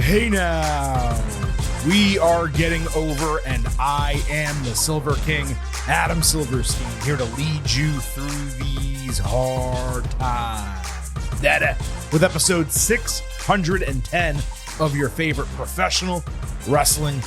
Hey now, we are getting over, and I am the Silver King, Adam Silverstein, here to lead you through these hard times. With episode 610 of your favorite professional wrestling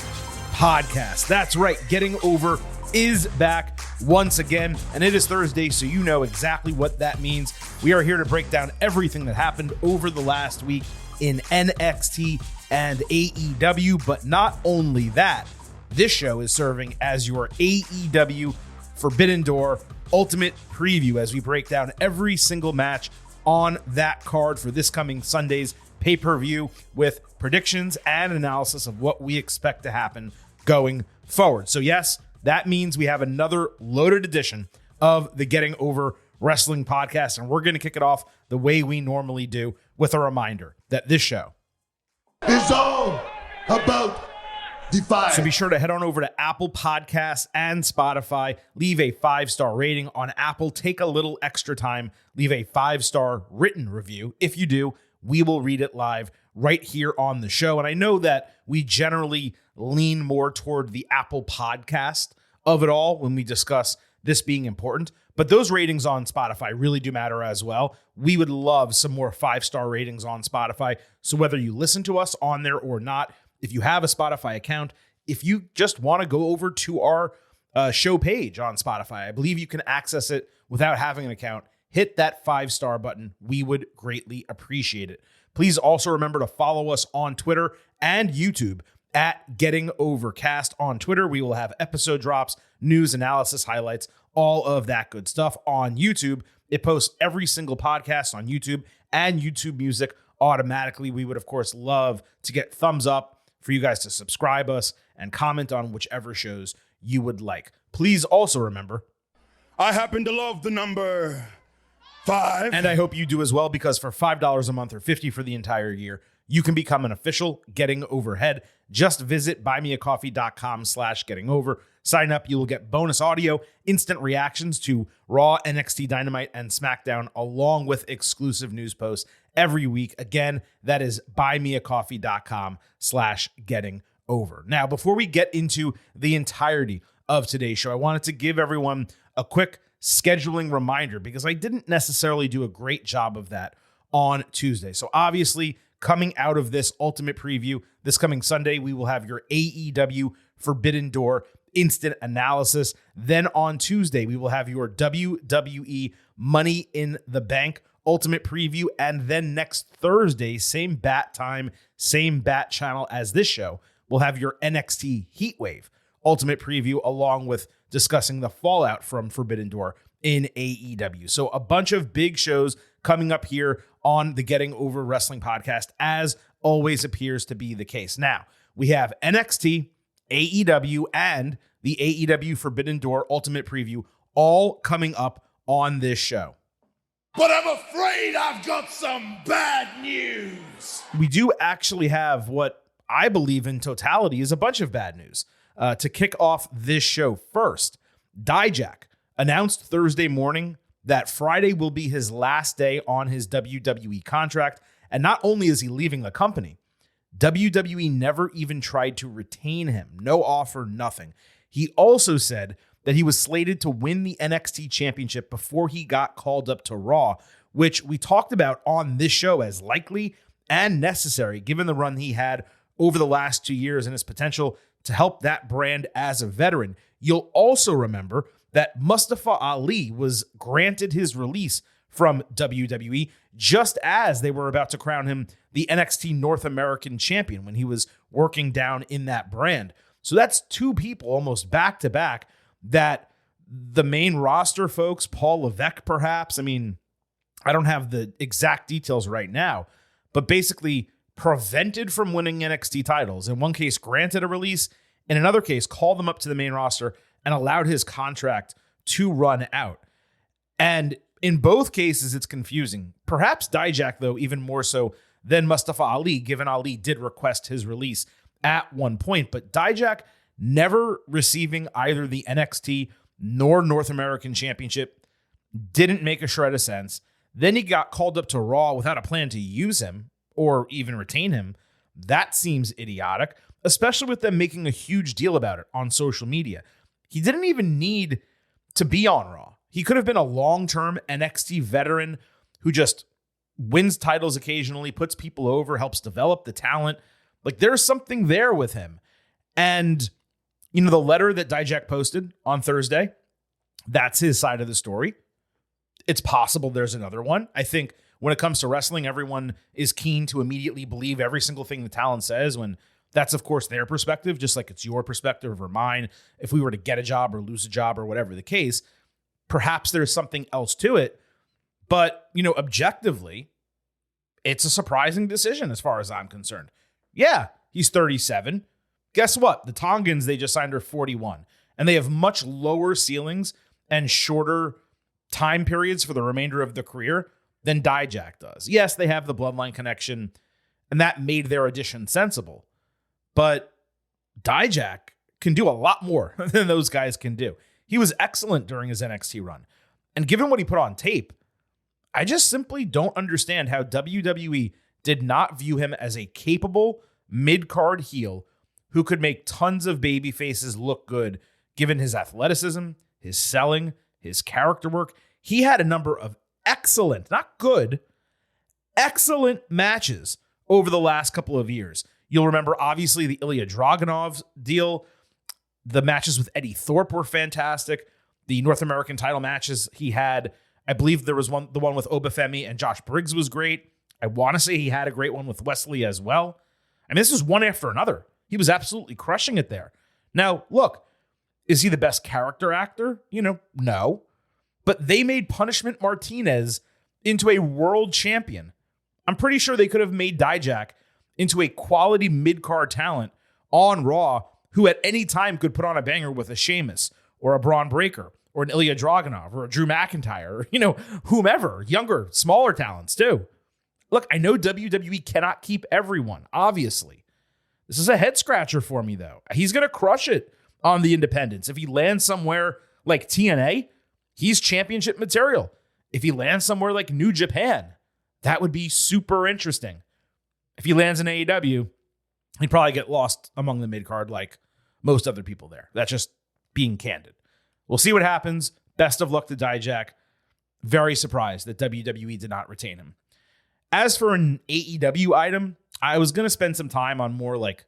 podcast. That's right, Getting Over is back once again, and it is Thursday, so you know exactly what that means. We are here to break down everything that happened over the last week in NXT and AEW, but not only that, this show is serving as your AEW Forbidden Door ultimate preview as we break down every single match on that card for this coming Sunday's pay-per-view with predictions and analysis of what we expect to happen going forward. So yes, that means we have another loaded edition of the Getting Over Wrestling podcast, and we're going to kick it off the way we normally do with a reminder that this show is all about Defy. So be sure to head on over to Apple Podcasts and Spotify. Leave a 5-star rating on Apple. Take a little extra time. Leave a 5-star written review. If you do, we will read it live right here on the show. And I know that we generally lean more toward the Apple Podcast of it all when we discuss this being important. But those ratings on Spotify really do matter as well. We would love some more 5-star ratings on Spotify. So whether you listen to us on there or not, if you have a Spotify account, if you just want to go over to our show page on Spotify, I believe you can access it without having an account. Hit that 5-star button. We would greatly appreciate it. Please also remember to follow us on Twitter and YouTube at Getting Overcast. On Twitter, we will have episode drops, news, analysis, highlights, all of that good stuff. On YouTube, it posts every single podcast on YouTube and YouTube Music automatically. We would, of course, love to get thumbs up for you guys to subscribe us and comment on whichever shows you would like. Please also remember, I happen to love the number 5. and I hope you do as well, because for $5 a month or $50 for the entire year, you can become an official Getting Overhead. Just visit buymeacoffee.com/gettingover. Sign up. You will get bonus audio, instant reactions to Raw, NXT Dynamite, and SmackDown, along with exclusive news posts every week. Again, that is buymeacoffee.com/gettingover. Now, before we get into the entirety of today's show, I wanted to give everyone a quick scheduling reminder because I didn't necessarily do a great job of that on Tuesday. So obviously, coming out of this ultimate preview, this coming Sunday, we will have your AEW Forbidden Door instant analysis. Then on Tuesday, we will have your WWE Money in the Bank ultimate preview. And then next Thursday, same bat time, same bat channel as this show, we'll have your NXT Heatwave ultimate preview, along with discussing the fallout from Forbidden Door in AEW. So a bunch of big shows coming up here on the Getting Over Wrestling podcast, as always appears to be the case. Now, we have NXT, AEW, and the AEW Forbidden Door Ultimate Preview all coming up on this show. But I'm afraid I've got some bad news. We do actually have what I believe in totality is a bunch of bad news. To kick off this show first, Dijak announced Thursday morning that Friday will be his last day on his WWE contract. And not only is he leaving the company, WWE never even tried to retain him. No offer, nothing. He also said that he was slated to win the NXT championship before he got called up to Raw, which we talked about on this show as likely and necessary given the run he had over the last 2 years and his potential to help that brand as a veteran. You'll also remember that Mustafa Ali was granted his release from WWE just as they were about to crown him the NXT North American champion when he was working down in that brand. So that's two people almost back to back that the main roster folks, Paul Levesque perhaps, I mean, I don't have the exact details right now, but basically prevented from winning NXT titles. In one case, granted a release. In another case, called them up to the main roster and allowed his contract to run out. And in both cases, it's confusing. Perhaps Dijak, though, even more so than Mustafa Ali, given Ali did request his release at one point. But Dijak never receiving either the NXT nor North American Championship didn't make a shred of sense. Then he got called up to Raw without a plan to use him or even retain him That seems idiotic, especially with them making a huge deal about it on social media. He didn't even need to be on Raw. He could have been a long-term NXT veteran who just wins titles occasionally, puts people over, helps develop the talent. Like, there's something there with him. And, you know, the letter that Dijak posted on Thursday, that's his side of the story. It's possible there's another one. I think when it comes to wrestling, everyone is keen to immediately believe every single thing the talent says when that's, of course, their perspective, just like it's your perspective or mine. If we were to get a job or lose a job or whatever the case, perhaps there's something else to it. But, you know, objectively, it's a surprising decision as far as I'm concerned. Yeah, he's 37. Guess what? The Tongans, they just signed her 41. And they have much lower ceilings and shorter time periods for the remainder of the career than Dijak does. Yes, they have the bloodline connection, and that made their addition sensible. But Dijak can do a lot more than those guys can do. He was excellent during his NXT run. And given what he put on tape, I just simply don't understand how WWE did not view him as a capable mid-card heel who could make tons of baby faces look good given his athleticism, his selling, his character work. He had a number of excellent, not good, excellent matches over the last couple of years. You'll remember, obviously, the Ilya Dragunov deal. The matches with Eddie Thorpe were fantastic. The North American title matches he had, I believe there was the one with Obafemi and Josh Briggs was great. I want to say he had a great one with Wesley as well. I mean, this was one after another. He was absolutely crushing it there. Now, look, is he the best character actor? You know, no. But they made Punishment Martinez into a world champion. I'm pretty sure they could have made Dijak into a quality mid-card talent on Raw who at any time could put on a banger with a Sheamus or a Braun Breaker or an Ilya Dragunov or a Drew McIntyre or, you know, whomever, younger, smaller talents too. Look, I know WWE cannot keep everyone, obviously. This is a head scratcher for me, though. He's going to crush it on the independents. If he lands somewhere like TNA, he's championship material. If he lands somewhere like New Japan, that would be super interesting. If he lands in AEW, he'd probably get lost among the mid-card like most other people there. That's just being candid. We'll see what happens. Best of luck to Dijak. Very surprised that WWE did not retain him. As for an AEW item, I was going to spend some time on more like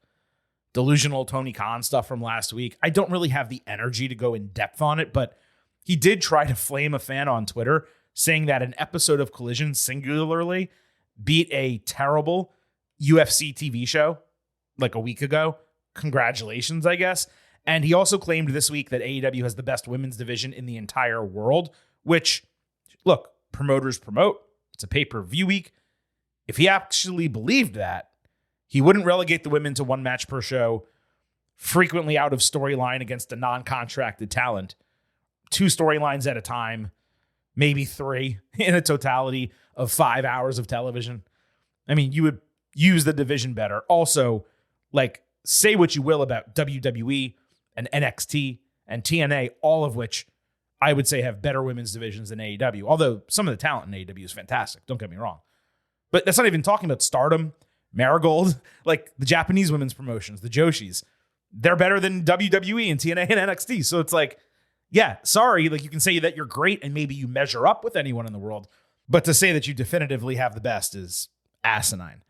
delusional Tony Khan stuff from last week. I don't really have the energy to go in depth on it, but he did try to flame a fan on Twitter, saying that an episode of Collision singularly beat a terrible UFC TV show like a week ago. Congratulations, I guess. And he also claimed this week that AEW has the best women's division in the entire world, which, look, promoters promote. It's a pay-per-view week. If he actually believed that, he wouldn't relegate the women to one match per show, frequently out of storyline against a non-contracted talent, 2 storylines at a time, maybe 3 in a totality of 5 hours of television. I mean, you would use the division better. Also, like, say what you will about WWE and NXT and TNA, all of which I would say have better women's divisions than AEW, although some of the talent in AEW is fantastic. Don't get me wrong. But that's not even talking about Stardom, Marigold, like the Japanese women's promotions, the Joshis. They're better than WWE and TNA and NXT. So it's like, yeah, sorry. Like, you can say that you're great and maybe you measure up with anyone in the world, but to say that you definitively have the best is asinine.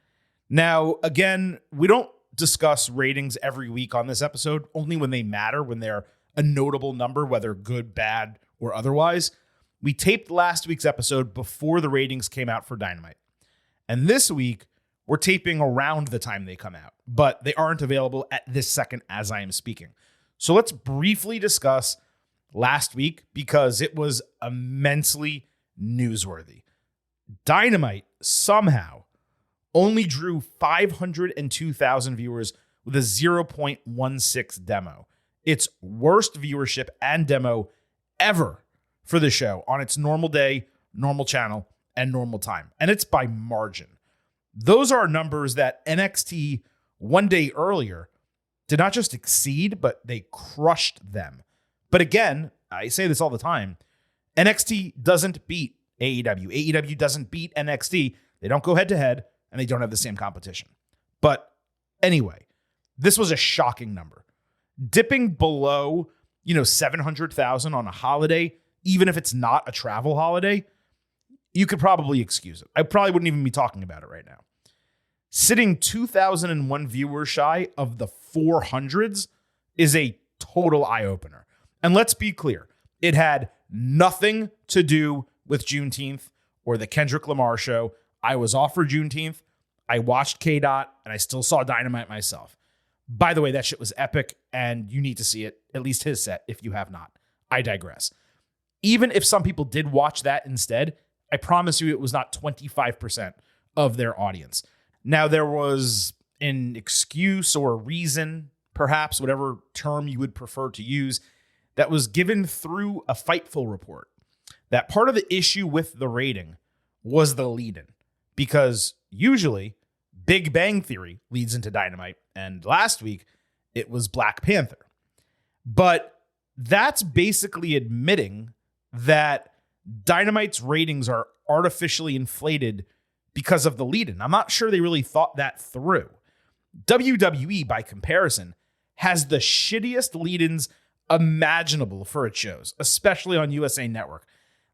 Now, again, we don't discuss ratings every week on this episode, only when they matter, when they're a notable number, whether good, bad, or otherwise. We taped last week's episode before the ratings came out for Dynamite. And this week, we're taping around the time they come out, but they aren't available at this second as I am speaking. So let's briefly discuss last week because it was immensely newsworthy. Dynamite somehow only drew 502,000 viewers with a 0.16 demo. Its worst viewership and demo ever for the show on its normal day, normal channel, and normal time. And it's by margin. Those are numbers that NXT one day earlier did not just exceed, but they crushed them. But again, I say this all the time, NXT doesn't beat AEW. AEW doesn't beat NXT. They don't go head to head, and they don't have the same competition. But Anyway, this was a shocking number. Dipping below, 700,000 on a holiday, even if it's not a travel holiday, you could probably excuse it. I probably wouldn't even be talking about it right now. Sitting 2,001 viewers shy of the 400s is a total eye-opener. And let's be clear, it had nothing to do with Juneteenth or the Kendrick Lamar show. I was off for Juneteenth. I watched K-Dot, and I still saw Dynamite myself. By the way, that shit was epic, and you need to see it, at least his set, if you have not. I digress. Even if some people did watch that instead, I promise you it was not 25% of their audience. Now, there was an excuse or a reason, perhaps, whatever term you would prefer to use, that was given through a Fightful report. That part of the issue with the rating was the lead-in, because usually Big Bang Theory leads into Dynamite, and last week it was Black Panther. But that's basically admitting that Dynamite's ratings are artificially inflated because of the lead-in. I'm not sure they really thought that through. WWE, by comparison, has the shittiest lead-ins imaginable for its shows, especially on USA Network.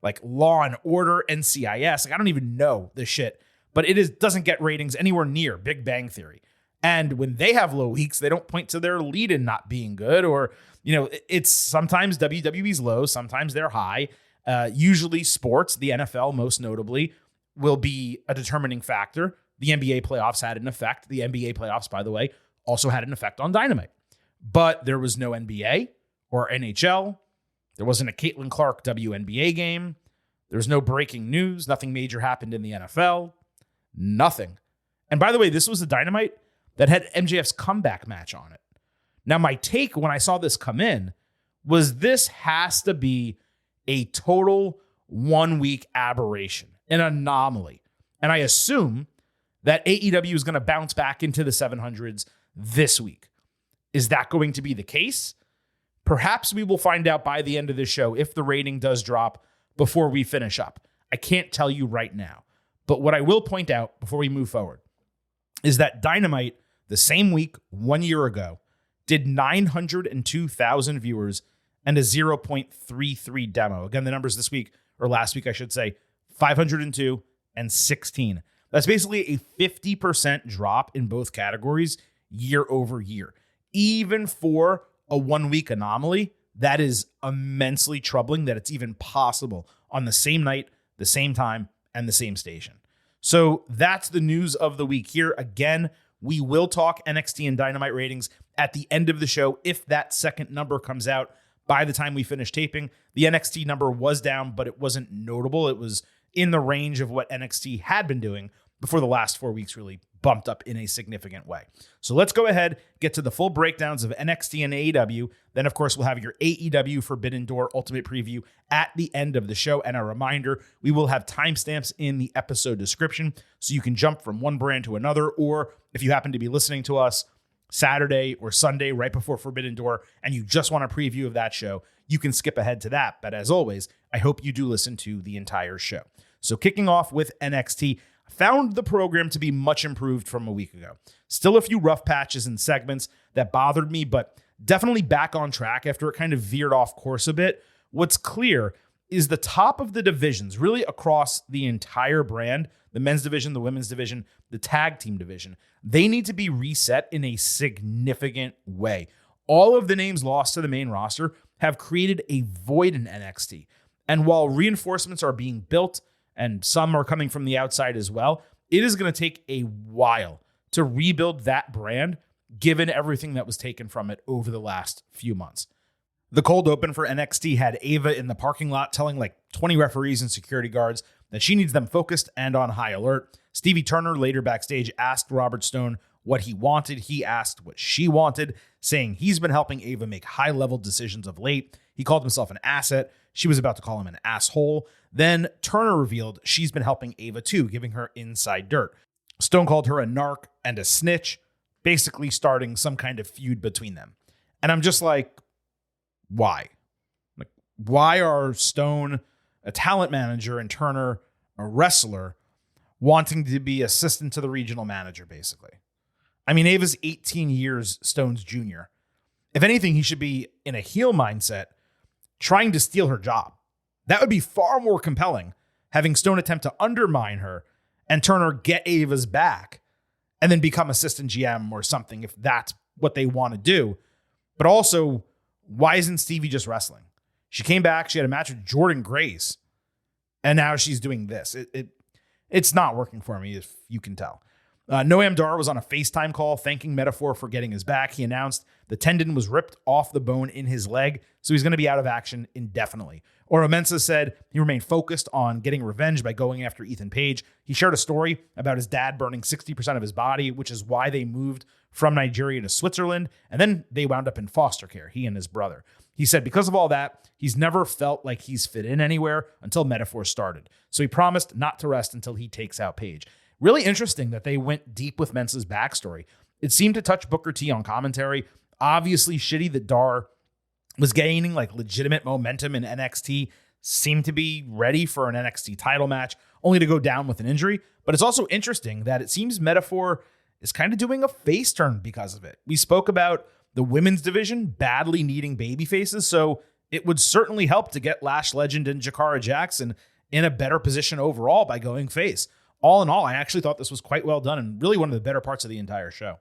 Like Law and Order, NCIS. I don't even know this shit, but it doesn't get ratings anywhere near Big Bang Theory. And when they have low weeks, they don't point to their lead-in not being good, or, it's sometimes WWE's low, sometimes they're high. Usually sports, the NFL most notably, will be a determining factor. The NBA playoffs had an effect. The NBA playoffs, by the way, also had an effect on Dynamite. But there was no NBA or NHL. There wasn't a Caitlin Clark WNBA game. There was no breaking news. Nothing major happened in the NFL. Nothing. And by the way, this was a Dynamite that had MJF's comeback match on it. Now, my take when I saw this come in was this has to be a total 1 week aberration, an anomaly. And I assume that AEW is going to bounce back into the 700s this week. Is that going to be the case? Perhaps we will find out by the end of this show if the rating does drop before we finish up. I can't tell you right now. But what I will point out before we move forward is that Dynamite, the same week 1 year ago, did 902,000 viewers and a 0.33 demo. Again, the numbers this week, or last week, I should say, 502 and 16. That's basically a 50% drop in both categories year over year. Even for a 1 week anomaly, that is immensely troubling that it's even possible on the same night, the same time, and the same station. So that's the news of the week here. Again, we will talk NXT and Dynamite ratings at the end of the show if that second number comes out by the time we finish taping. The NXT number was down, but it wasn't notable. It was in the range of what NXT had been doing before the last 4 weeks really bumped up in a significant way. So let's go ahead, get to the full breakdowns of NXT and AEW. Then, of course, we'll have your AEW Forbidden Door Ultimate Preview at the end of the show. And a reminder, we will have timestamps in the episode description so you can jump from one brand to another, or if you happen to be listening to us Saturday or Sunday right before Forbidden Door and you just want a preview of that show, you can skip ahead to that. But as always, I hope you do listen to the entire show. So kicking off with NXT, I found the program to be much improved from a week ago. Still a few rough patches and segments that bothered me, but definitely back on track after it kind of veered off course a bit. What's clear is the top of the divisions, really across the entire brand, the men's division, the women's division, the tag team division, they need to be reset in a significant way. All of the names lost to the main roster have created a void in NXT. And while reinforcements are being built, and some are coming from the outside as well, it is going to take a while to rebuild that brand, given everything that was taken from it over the last few months. The cold open for NXT had Ava in the parking lot telling like 20 referees and security guards that she needs them focused and on high alert. Stevie Turner later backstage asked Robert Stone what he wanted. He asked what she wanted, saying he's been helping Ava make high-level decisions of late. He called himself an asset. She was about to call him an asshole. Then Turner revealed she's been helping Ava too, giving her inside dirt. Stone called her a narc and a snitch, basically starting some kind of feud between them. And I'm just like, why? Like, why are Stone a talent manager and Turner a wrestler wanting to be assistant to the regional manager, basically? I mean, Ava's 18 years Stone's junior. If anything, he should be in a heel mindset trying to steal her job. That would be far more compelling, having Stone attempt to undermine her and turn her get Ava's back and then become assistant GM or something if that's what they want to do. But also, why isn't Stevie just wrestling? She came back, she had a match with Jordan Grace, and now she's doing this. It's not working for me, if you can tell. Noam Dar was on a FaceTime call thanking Metaphor for getting his back. He announced the tendon was ripped off the bone in his leg, so he's going to be out of action indefinitely. Oro Mensah said he remained focused on getting revenge by going after Ethan Page. He shared a story about his dad burning 60% of his body, which is why they moved from Nigeria to Switzerland, and then they wound up in foster care, he and his brother. He said because of all that, he's never felt like he's fit in anywhere until Metaphor started. So he promised not to rest until he takes out Page. Really interesting that they went deep with Mensah's backstory. It seemed to touch Booker T on commentary. Obviously shitty that Dar was gaining like legitimate momentum in NXT, seemed to be ready for an NXT title match, only to go down with an injury. But it's also interesting that it seems Metaphor is kind of doing a face turn because of it. We spoke about the women's division badly needing baby faces, so it would certainly help to get Lash Legend and Jakara Jackson in a better position overall by going face. All in all, I actually thought this was quite well done and really one of the better parts of the entire show.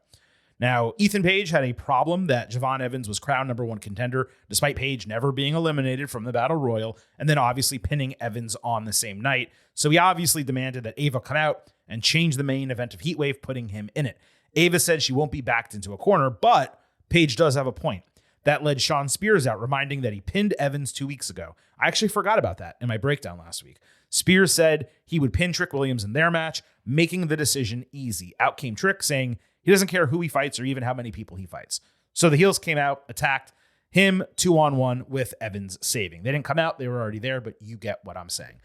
Now, Ethan Page had a problem that Javon Evans was crowned number one contender, despite Page never being eliminated from the Battle Royal, and then obviously pinning Evans on the same night. So he obviously demanded that Ava come out and change the main event of Heatwave, putting him in it. Ava said she won't be backed into a corner, but Page does have a point. That led Sean Spears out, reminding that he pinned Evans 2 weeks ago. I actually forgot about that in my breakdown last week. Spears said he would pin Trick Williams in their match, making the decision easy. Out came Trick, saying he doesn't care who he fights or even how many people he fights. So the heels came out, attacked him 2-on-1 with Evans saving. They didn't come out, they were already there, but you get what I'm saying.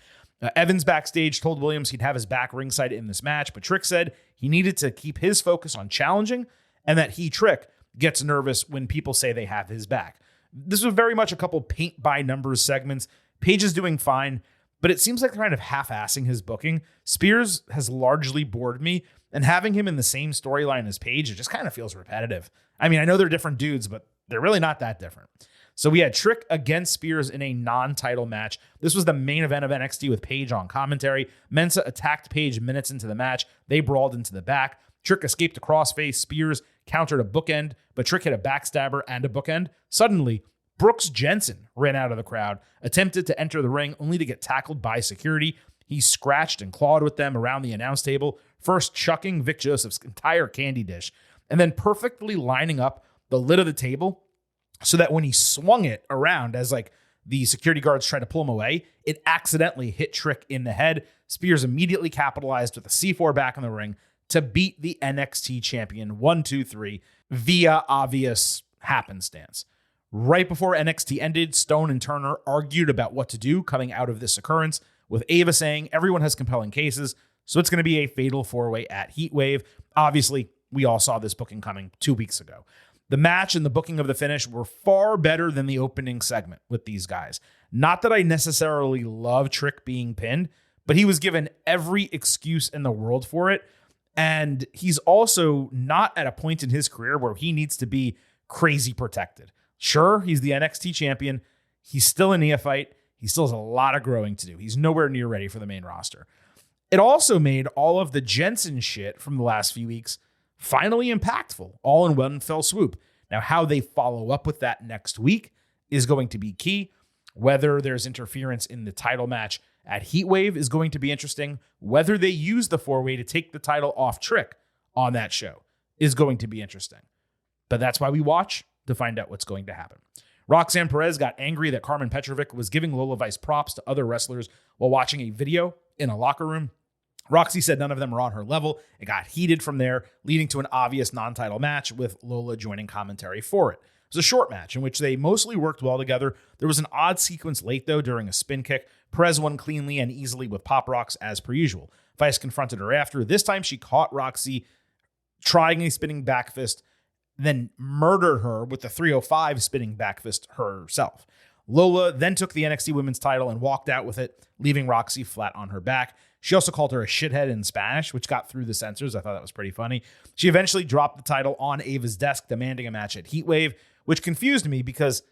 Evans backstage told Williams he'd have his back ringside in this match, but Trick said he needed to keep his focus on challenging and that he, Trick, gets nervous when people say they have his back. This was very much a couple paint by numbers segments. Page is doing fine, but it seems like they're kind of half-assing his booking. Spears has largely bored me, and having him in the same storyline as Page, it just kind of feels repetitive. I mean, I know they're different dudes, but they're really not that different. So we had Trick against Spears in a non-title match. This was the main event of NXT with Page on commentary. Mensah attacked Page minutes into the match. They brawled into the back. Trick escaped a crossface. Spears countered a bookend, but Trick hit a backstabber and a bookend. Suddenly, Brooks Jensen ran out of the crowd, attempted to enter the ring only to get tackled by security. He scratched and clawed with them around the announce table, first chucking Vic Joseph's entire candy dish, and then perfectly lining up the lid of the table so that when he swung it around as like the security guards tried to pull him away, it accidentally hit Trick in the head. Spears immediately capitalized with a C4 back in the ring to beat the NXT champion 1-2-3 via obvious happenstance. Right before NXT ended, Stone and Turner argued about what to do coming out of this occurrence, with Ava saying everyone has compelling cases, so it's going to be a fatal four-way at Heatwave. Obviously, we all saw this booking coming 2 weeks ago. The match and the booking of the finish were far better than the opening segment with these guys. Not that I necessarily love Trick being pinned, but he was given every excuse in the world for it, and he's also not at a point in his career where he needs to be crazy protected. Sure, he's the NXT champion. He's still a neophyte. He still has a lot of growing to do. He's nowhere near ready for the main roster. It also made all of the Jensen shit from the last few weeks finally impactful, all in one fell swoop. Now, how they follow up with that next week is going to be key. Whether there's interference in the title match at Heatwave is going to be interesting. Whether they use the four-way to take the title off Trick on that show is going to be interesting. But that's why we watch, to find out what's going to happen. Roxanne Perez got angry that Carmen Petrovic was giving Lola Vice props to other wrestlers while watching a video in a locker room. Roxy said none of them were on her level. It got heated from there, leading to an obvious non-title match with Lola joining commentary for it. It was a short match in which they mostly worked well together. There was an odd sequence late, though, during a spin kick. Perez won cleanly and easily with pop rocks as per usual. Vice confronted her after. This time she caught Roxy trying a spinning back fist, then murdered her with the 305 spinning back fist herself. Lola then took the NXT Women's title and walked out with it, leaving Roxy flat on her back. She also called her a shithead in Spanish, which got through the censors. I thought that was pretty funny. She eventually dropped the title on Ava's desk, demanding a match at Heatwave, which confused me because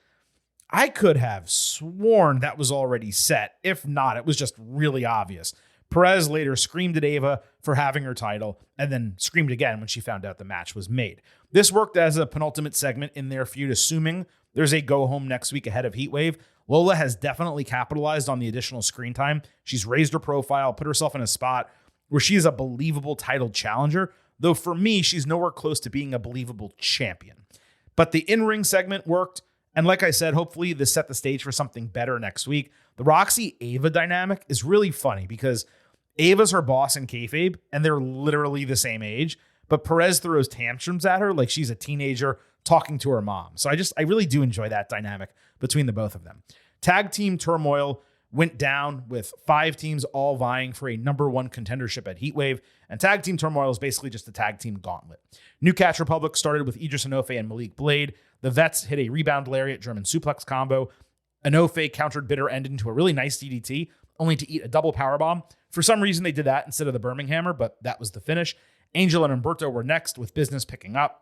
I could have sworn that was already set. If not, it was just really obvious. Perez later screamed at Ava for having her title and then screamed again when she found out the match was made. This worked as a penultimate segment in their feud, assuming there's a go-home next week ahead of Heatwave. Lola has definitely capitalized on the additional screen time. She's raised her profile, put herself in a spot where she is a believable title challenger, though for me, she's nowhere close to being a believable champion. But the in-ring segment worked, and like I said, hopefully this set the stage for something better next week. The Roxy-Ava dynamic is really funny because Ava's her boss in kayfabe, and they're literally the same age, but Perez throws tantrums at her like she's a teenager talking to her mom. So I really do enjoy that dynamic between the both of them. Tag team turmoil went down with 5 teams all vying for a number 1 contendership at Heatwave, and tag team turmoil is basically just a tag team gauntlet. New Catch Republic started with Idris Enofe and Malik Blade. The Vets hit a rebound lariat German suplex combo. Enofe countered bitter end into a really nice DDT, only to eat a double powerbomb. For some reason, they did that instead of the Birmingham, but that was the finish. Angel and Humberto were next, with business picking up.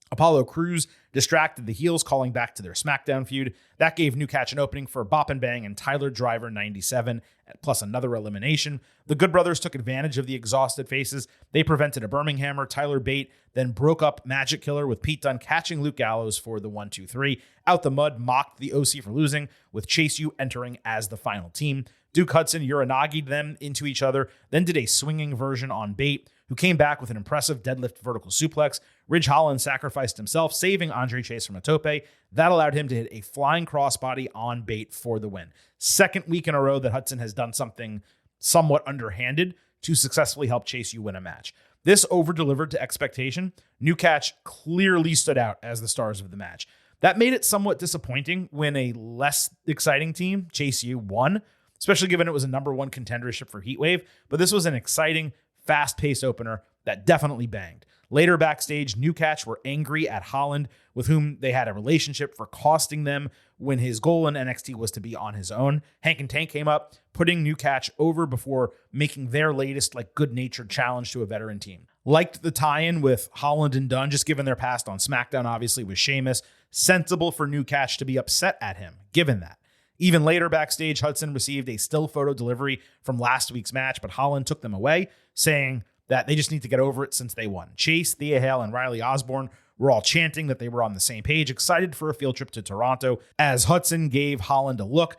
Apollo Crews distracted the heels, calling back to their SmackDown feud. That gave New Catch an opening for Bop and Bang and Tyler Driver 97, plus another elimination. The Good Brothers took advantage of the exhausted faces. They prevented a Birminghammer. Tyler Bate then broke up Magic Killer, with Pete Dunne catching Luke Gallows for the 1-2-3. Out the Mud mocked the OC for losing, with Chase U entering as the final team. Duke Hudson Uranagi'd them into each other, then did a swinging version on Bate, who came back with an impressive deadlift vertical suplex. Ridge Holland sacrificed himself, saving Andre Chase from a tope. That allowed him to hit a flying crossbody on Bate for the win. Second week in a row that Hudson has done something somewhat underhanded to successfully help Chase U win a match. This over-delivered to expectation. New Catch clearly stood out as the stars of the match. That made it somewhat disappointing when a less exciting team, Chase U, won, especially given it was a number 1 contendership for Heatwave. But this was an exciting, fast-paced opener that definitely banged. Later backstage, New Catch were angry at Holland, with whom they had a relationship, for costing them when his goal in NXT was to be on his own. Hank and Tank came up, putting New Catch over before making their latest good-natured challenge to a veteran team. Liked the tie-in with Holland and Dunn, just given their past on SmackDown, obviously, with Sheamus. Sensible for New Catch to be upset at him, given that. Even later backstage, Hudson received a still photo delivery from last week's match, but Holland took them away, saying that they just need to get over it since they won. Chase, Thea Hale, and Riley Osborne were all chanting that they were on the same page, excited for a field trip to Toronto, as Hudson gave Holland a look.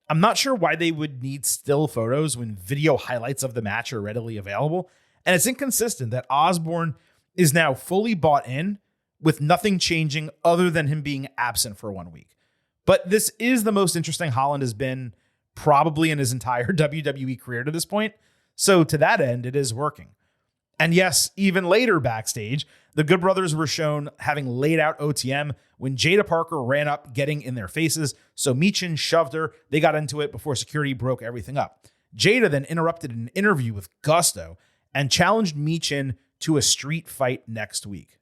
I'm not sure why they would need still photos when video highlights of the match are readily available, and it's inconsistent that Osborne is now fully bought in with nothing changing other than him being absent for 1 week. But this is the most interesting Holland has been probably in his entire WWE career to this point. So to that end, it is working. And yes, even later backstage, the Good Brothers were shown having laid out OTM when Jada Parker ran up, getting in their faces. So Michin shoved her. They got into it before security broke everything up. Jada then interrupted an interview with gusto and challenged Michin to a street fight next week.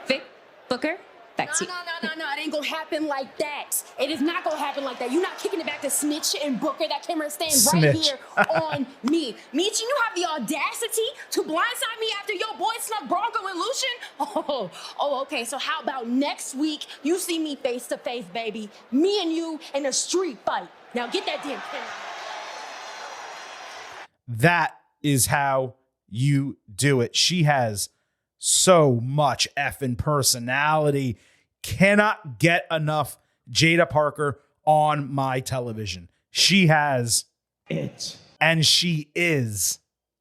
Vic, Booker, back to you. No, it ain't gonna happen like that. It is not gonna happen like that. You're not kicking it back to Snitch and Booker. That camera stands right here on me. Meech, you have the audacity to blindside me after your boy snuck Bronco and Lucian? Okay, so how about next week you see me face to face, baby? Me and you in a street fight. Now get that damn camera. That is how you do it. She has so much effing personality. Cannot get enough Jada Parker on my television. She has it. And she is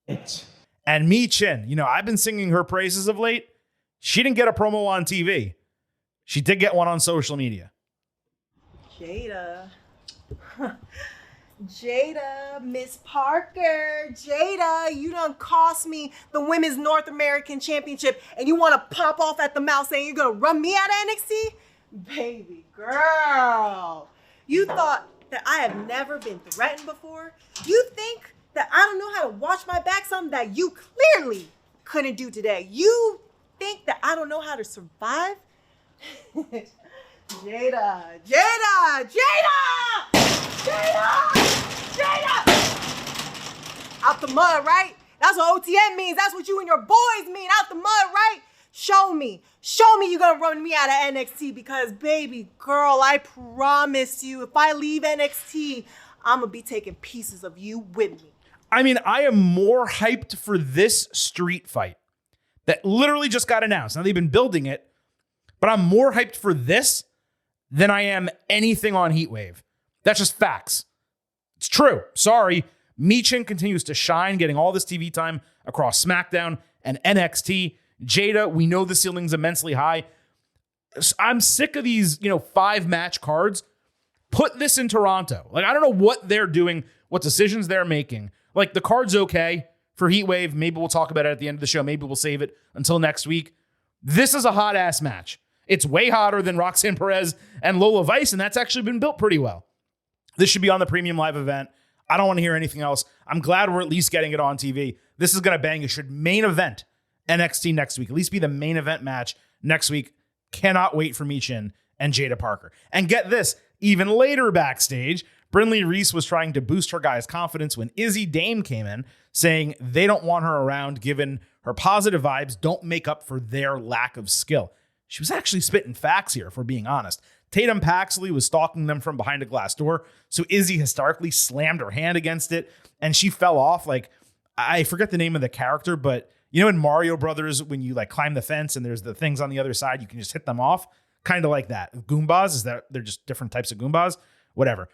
It. And Michin, I've been singing her praises of late. She didn't get a promo on TV. She did get one on social media. Jada. Jada, Miss Parker, Jada, you done cost me the Women's North American Championship and you want to pop off at the mouth saying you're going to run me out of NXT? Baby girl, you thought that I have never been threatened before? You think that I don't know how to watch my back, something that you clearly couldn't do today? You think that I don't know how to survive? Jada! Out the mud, right? That's what OTN means. That's what you and your boys mean. Out the mud, right? Show me you're gonna run me out of NXT because, baby girl, I promise you, if I leave NXT, I'm gonna be taking pieces of you with me. I mean, I am more hyped for this street fight that literally just got announced. Now, they've been building it, but I'm more hyped for this than I am anything on Heatwave. That's just facts. It's true. Sorry. Michin continues to shine, getting all this TV time across SmackDown and NXT. Jada, we know the ceiling's immensely high. I'm sick of these, 5-match cards. Put this in Toronto. Like, I don't know what they're doing, what decisions they're making. Like, the card's okay for Heatwave. Maybe we'll talk about it at the end of the show. Maybe we'll save it until next week. This is a hot-ass match. It's way hotter than Roxanne Perez and Lola Vice, and that's actually been built pretty well. This should be on the premium live event. I don't want to hear anything else. I'm glad we're at least getting it on TV. This is going to bang. It should main event NXT next week. At least be the main event match next week. Cannot wait for Michin and Jada Parker. And get this, even later backstage, Brinley Reese was trying to boost her guy's confidence when Izzy Dame came in, saying they don't want her around given her positive vibes don't make up for their lack of skill. She was actually spitting facts here, if we're being honest. Tatum Paxley was stalking them from behind a glass door, so Izzy hysterically slammed her hand against it, and she fell off. Like, I forget the name of the character, but in Mario Brothers, when you climb the fence and there's the things on the other side, you can just hit them off. Kind of like that. Goombas, is that they're just different types of Goombas? Whatever.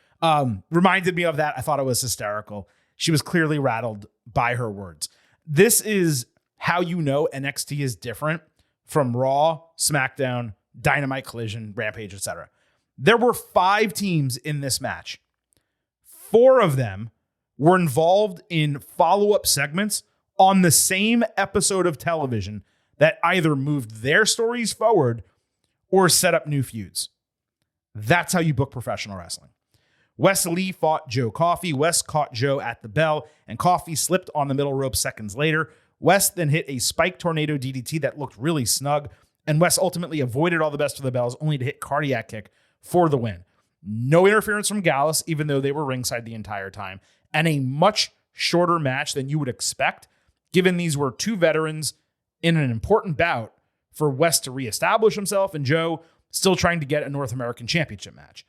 Reminded me of that. I thought it was hysterical. She was clearly rattled by her words. This is how NXT is different from Raw, SmackDown, Dynamite, Collision, Rampage, etc. There were 5 teams in this match. 4 of them were involved in follow-up segments on the same episode of television that either moved their stories forward or set up new feuds. That's how you book professional wrestling. Wes Lee fought Joe Coffey. Wes caught Joe at the bell, and Coffey slipped on the middle rope seconds later. Wes then hit a spike tornado DDT that looked really snug, and Wes ultimately avoided all the best of the bells, only to hit cardiac kick for the win. No interference from Gallus, even though they were ringside the entire time, and a much shorter match than you would expect, given these were 2 veterans in an important bout for Wes to reestablish himself and Joe still trying to get a North American Championship match.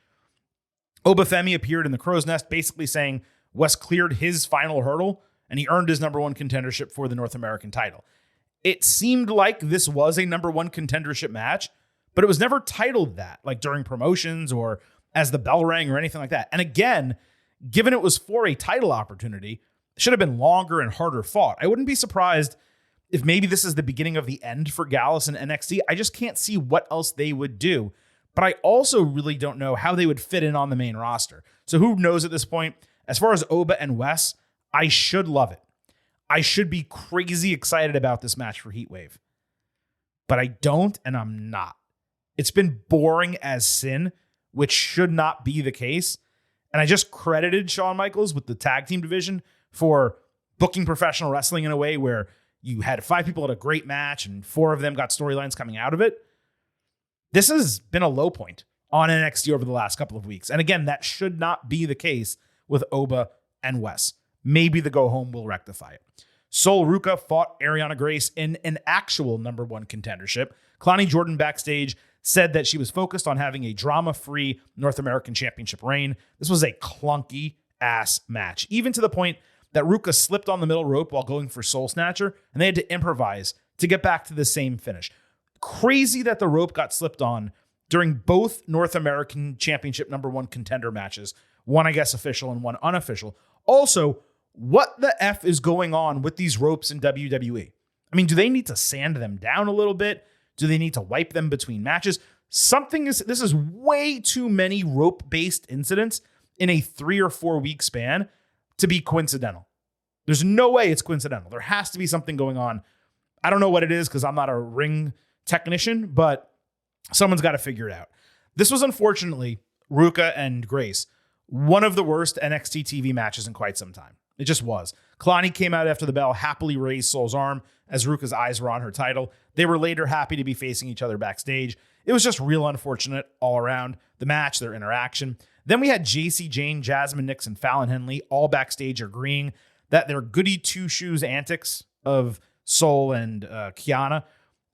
Obafemi appeared in the crow's nest, basically saying Wes cleared his final hurdle and he earned his number 1 contendership for the North American title. It seemed like this was a number 1 contendership match, but it was never titled that, like during promotions or as the bell rang or anything like that. And again, given it was for a title opportunity, it should have been longer and harder fought. I wouldn't be surprised if maybe this is the beginning of the end for Gallus and NXT. I just can't see what else they would do. But I also really don't know how they would fit in on the main roster. So who knows at this point? As far as Oba and Wes, I should love it. I should be crazy excited about this match for Heatwave. But I don't, and I'm not. It's been boring as sin, which should not be the case. And I just credited Shawn Michaels with the tag team division for booking professional wrestling in a way where you had 5 people at a great match and 4 of them got storylines coming out of it. This has been a low point on NXT over the last couple of weeks. And again, that should not be the case with Oba and Wes. Maybe the go home will rectify it. Sol Ruca fought Ariana Grace in an actual number 1 contendership. Kalani Jordan backstage said that she was focused on having a drama-free North American Championship reign. This was a clunky ass match, even to the point that Ruca slipped on the middle rope while going for Soul Snatcher, and they had to improvise to get back to the same finish. Crazy that the rope got slipped on during both North American Championship number 1 contender matches. One, I guess, official and one unofficial. Also, what the F is going on with these ropes in WWE? I mean, do they need to sand them down a little bit? Do they need to wipe them between matches? This is way too many rope-based incidents in a 3 or 4 week span to be coincidental. There's no way it's coincidental. There has to be something going on. I don't know what it is because I'm not a ring technician, but someone's got to figure it out. This was unfortunately, Ruca and Grace, one of the worst NXT TV matches in quite some time. It just was. Kalani came out after the bell, happily raised Sol's arm as Ruca's eyes were on her title. They were later happy to be facing each other backstage. It was just real unfortunate all around. The match, their interaction. Then we had JC Jane, Jasmine Nix, and Fallon Henley all backstage agreeing that their goody two-shoes antics of Sol and Kiana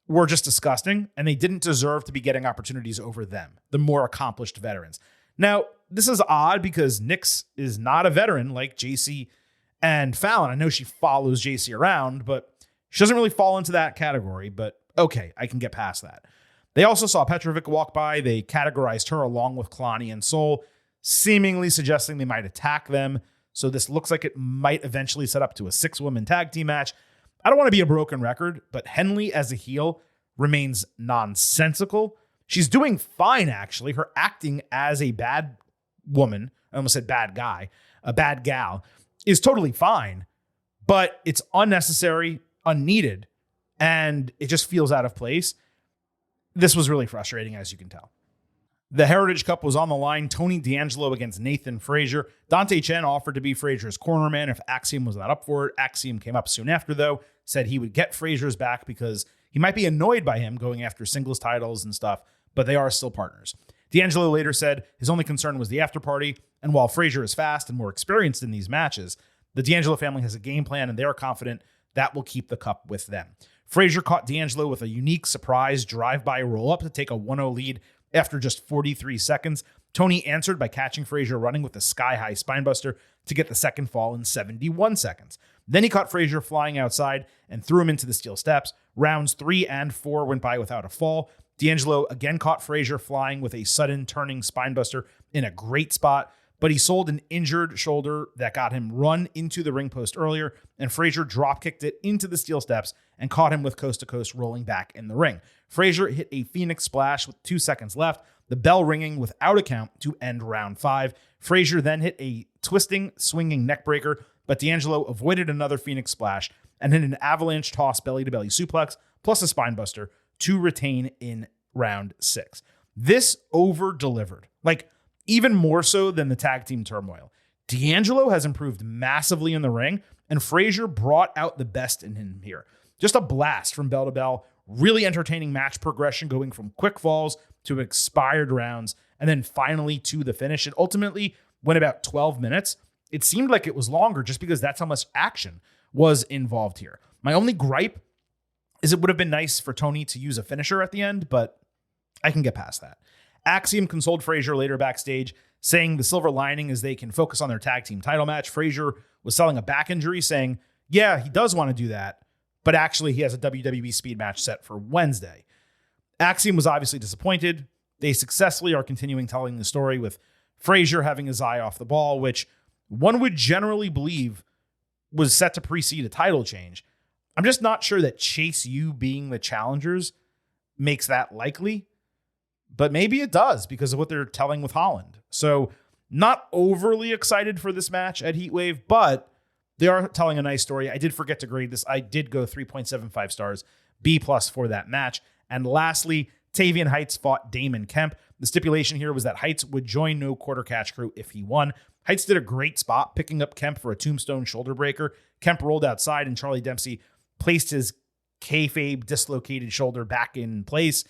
were just disgusting, and they didn't deserve to be getting opportunities over them, the more accomplished veterans. Now, this is odd because Nix is not a veteran like JC and Fallon. I know she follows JC around, but she doesn't really fall into that category, but okay, I can get past that. They also saw Petrovic walk by. They categorized her along with Kalani and Sol, seemingly suggesting they might attack them. So this looks like it might eventually set up to a 6-woman tag team match. I don't want to be a broken record, but Henley as a heel remains nonsensical. She's doing fine, actually. Her acting as a bad woman, I almost said bad guy, a bad gal, is totally fine, but it's unnecessary, unneeded, and it just feels out of place. This was really frustrating, as you can tell. The Heritage Cup was on the line. Tony D'Angelo against Nathan Frazier. Dante Chen offered to be Frazier's cornerman if Axiom was not up for it. Axiom came up soon after, though, said he would get Frazier's back because he might be annoyed by him going after singles titles and stuff, but they are still partners. D'Angelo later said his only concern was the after party, and while Frazier is fast and more experienced in these matches, the D'Angelo family has a game plan, and they are confident that will keep the cup with them. Frazier caught D'Angelo with a unique surprise drive-by roll-up to take a 1-0 lead after just 43 seconds. Tony answered by catching Frazier running with a sky-high spinebuster to get the second fall in 71 seconds. Then he caught Frazier flying outside and threw him into the steel steps. Rounds 3 and 4 went by without a fall. D'Angelo again caught Frazier flying with a sudden turning spinebuster in a great spot, but he sold an injured shoulder that got him run into the ring post earlier, and Frazier drop-kicked it into the steel steps and caught him with coast-to-coast rolling back in the ring. Frazier hit a Phoenix Splash with 2 seconds left, the bell ringing without a count to end round 5. Frazier then hit a twisting, swinging neckbreaker, but D'Angelo avoided another Phoenix Splash and hit an avalanche toss belly-to-belly suplex plus a spinebuster to retain in round 6. This over-delivered, like even more so than the tag team turmoil. D'Angelo has improved massively in the ring, and Frazier brought out the best in him here. Just a blast from bell to bell, really entertaining match progression going from quick falls to expired rounds, and then finally to the finish. It ultimately went about 12 minutes. It seemed like it was longer just because that's how much action was involved here. My only gripe is it would have been nice for Tony to use a finisher at the end, but I can get past that. Axiom consoled Frazier later backstage, saying the silver lining is they can focus on their tag team title match. Frazier was selling a back injury, saying, yeah, he does want to do that, but actually he has a WWE speed match set for Wednesday. Axiom was obviously disappointed. They successfully are continuing telling the story with Frazier having his eye off the ball, which one would generally believe was set to precede a title change. I'm just not sure that Chase U being the challengers makes that likely. But maybe it does because of what they're telling with Holland. So not overly excited for this match at Heatwave, but they are telling a nice story. I did forget to grade this. I did go 3.75 stars, B+ for that match. And lastly, Tavian Heights fought Damon Kemp. The stipulation here was that Heights would join No Quarter Catch Crew if he won. Heights did a great spot, picking up Kemp for a tombstone shoulder breaker. Kemp rolled outside, and Charlie Dempsey placed his kayfabe dislocated shoulder back in place.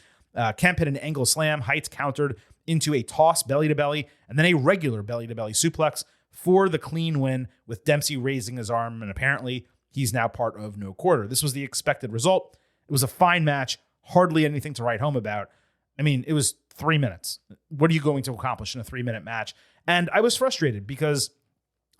Kemp hit an angle slam. Heights countered into a toss belly-to-belly and then a regular belly-to-belly suplex for the clean win, with Dempsey raising his arm, and apparently he's now part of No Quarter. This was the expected result. It was a fine match, hardly anything to write home about. I mean, it was 3 minutes. What are you going to accomplish in a 3-minute match? And I was frustrated because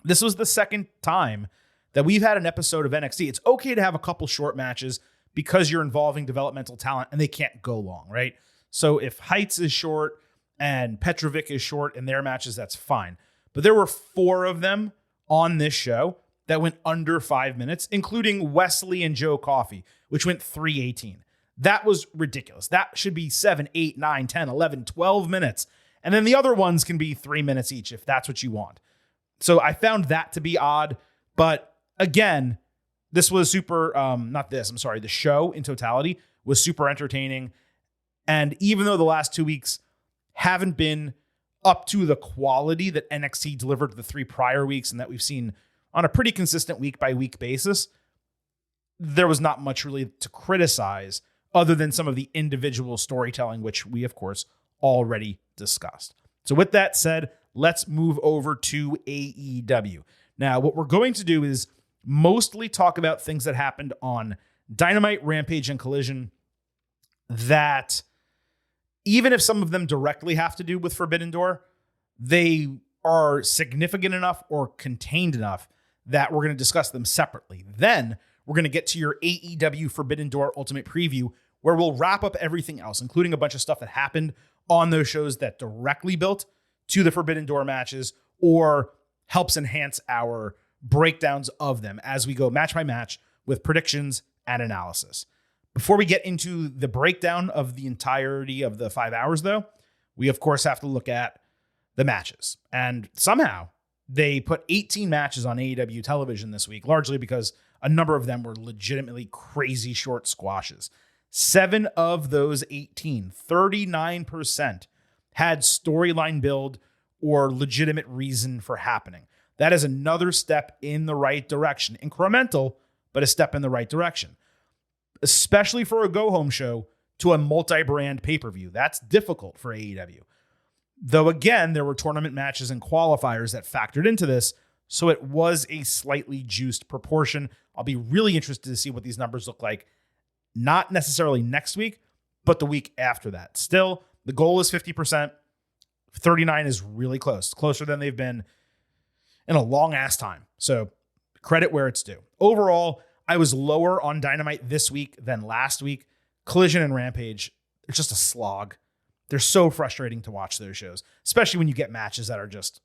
this was the second time that we've had an episode of NXT. It's okay to have a couple short matches because you're involving developmental talent and they can't go long, right? So if Heights is short and Petrovic is short in their matches, that's fine. But there were 4 of them on this show that went under 5 minutes, including Wesley and Joe Coffey, which went 3:18. That was ridiculous. That should be 7, 8, 9, 10, 11, 12 minutes. And then the other ones can be 3 minutes each if that's what you want. So I found that to be odd. But again, this was super, the show in totality was super entertaining. And even though the last 2 weeks haven't been up to the quality that NXT delivered the 3 prior weeks and that we've seen on a pretty consistent week-by-week basis, there was not much really to criticize other than some of the individual storytelling, which we, of course, already discussed. So with that said, let's move over to AEW. Now, what we're going to do is mostly talk about things that happened on Dynamite, Rampage, and Collision that, even if some of them directly have to do with Forbidden Door, they are significant enough or contained enough that we're going to discuss them separately. Then we're going to get to your AEW Forbidden Door Ultimate Preview, where we'll wrap up everything else, including a bunch of stuff that happened on those shows that directly built to the Forbidden Door matches or helps enhance our breakdowns of them as we go match by match with predictions and analysis. Before we get into the breakdown of the entirety of the 5 hours, though, we of course have to look at the matches. And somehow they put 18 matches on AEW television this week, largely because a number of them were legitimately crazy short squashes. 7 of those 18, 39%, had storyline build or legitimate reason for happening. That is another step in the right direction. Incremental, but a step in the right direction. Especially for a go-home show to a multi-brand pay-per-view. That's difficult for AEW. Though again, there were tournament matches and qualifiers that factored into this, so it was a slightly juiced proportion. I'll be really interested to see what these numbers look like, not necessarily next week, but the week after that. Still, the goal is 50%. 39 is really close, closer than they've been in a long ass time. So credit where it's due. Overall, I was lower on Dynamite this week than last week. Collision and Rampage, it's just a slog. They're so frustrating to watch those shows, especially when you get matches that are just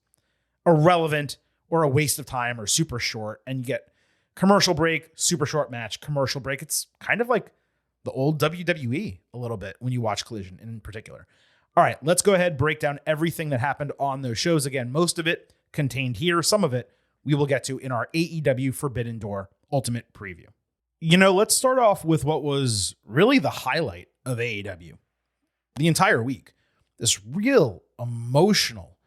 irrelevant or a waste of time or super short, and you get commercial break, super short match, commercial break. It's kind of like the old WWE a little bit when you watch Collision in particular. All right, let's go ahead, break down everything that happened on those shows. Again, most of it contained here. Some of it we will get to in our AEW Forbidden Door Ultimate Preview. You know, let's start off with what was really the highlight of AEW the entire week. This real emotional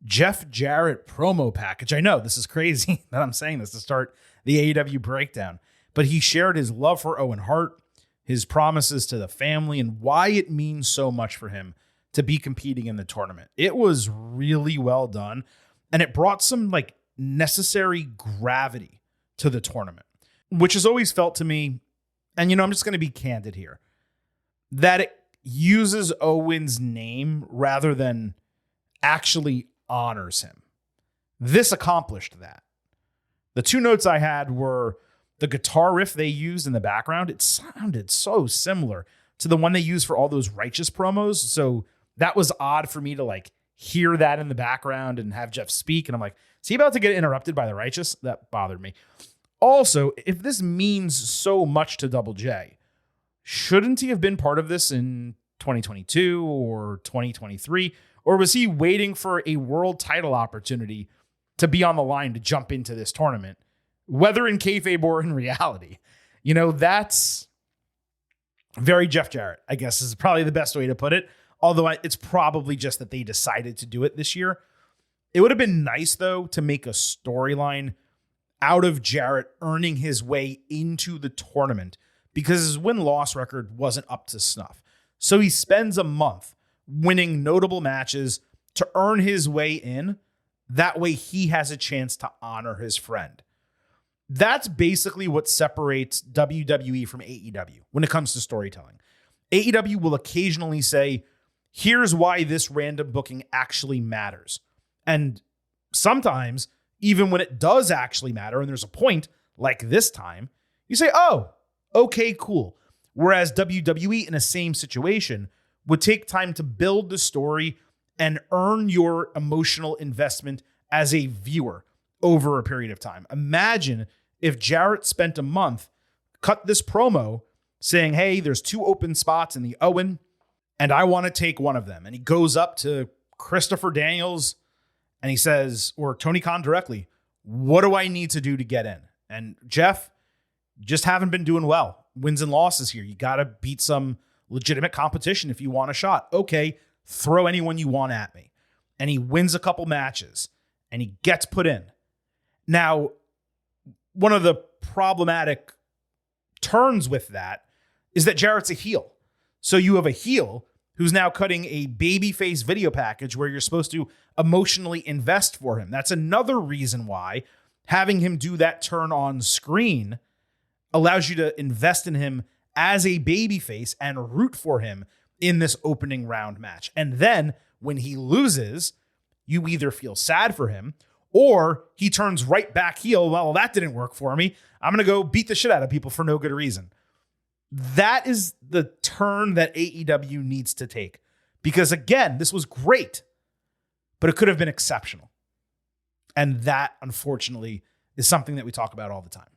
Jeff Jarrett promo package. I know this is crazy that I'm saying this to start the AEW breakdown, but he shared his love for Owen Hart, his promises to the family, and why it means so much for him to be competing in the tournament. It was really well done, and it brought some like necessary gravity to the tournament, which has always felt to me, and you know, I'm just going to be candid here, that it uses Owen's name rather than actually honors him. This accomplished that. The 2 notes I had were the guitar riff they used in the background. It sounded so similar to the one they used for all those Righteous promos. So that was odd for me to like hear that in the background and have Jeff speak. And I'm like, is he about to get interrupted by the Righteous? That bothered me. Also, if this means so much to Double J, shouldn't he have been part of this in 2022 or 2023? Or was he waiting for a world title opportunity to be on the line to jump into this tournament, whether in kayfabe or in reality? You know, that's very Jeff Jarrett, I guess, is probably the best way to put it. Although it's probably just that they decided to do it this year. It would have been nice, though, to make a storyline out of Jarrett earning his way into the tournament because his win-loss record wasn't up to snuff. So he spends a month winning notable matches to earn his way in. That way he has a chance to honor his friend. That's basically what separates WWE from AEW when it comes to storytelling. AEW will occasionally say, here's why this random booking actually matters. And sometimes, even when it does actually matter, and there's a point, like this time, you say, oh, okay, cool. Whereas WWE in the same situation would take time to build the story and earn your emotional investment as a viewer over a period of time. Imagine if Jarrett spent a month, cut this promo saying, hey, there's 2 open spots in the Owen, and I want to take one of them. And he goes up to Christopher Daniels and he says, or Tony Khan directly, what do I need to do to get in? And Jeff, just haven't been doing well. Wins and losses here. You got to beat some legitimate competition if you want a shot. Okay, throw anyone you want at me. And he wins a couple matches and he gets put in. Now, one of the problematic turns with that is that Jarrett's a heel. So you have a heel who's now cutting a babyface video package where you're supposed to emotionally invest for him. That's another reason why having him do that turn on screen allows you to invest in him as a babyface and root for him in this opening round match. And then when he loses, you either feel sad for him or he turns right back heel. Well, that didn't work for me. I'm going to go beat the shit out of people for no good reason. That is the turn that AEW needs to take. Because again, this was great, but it could have been exceptional. And that, unfortunately, is something that we talk about all the time.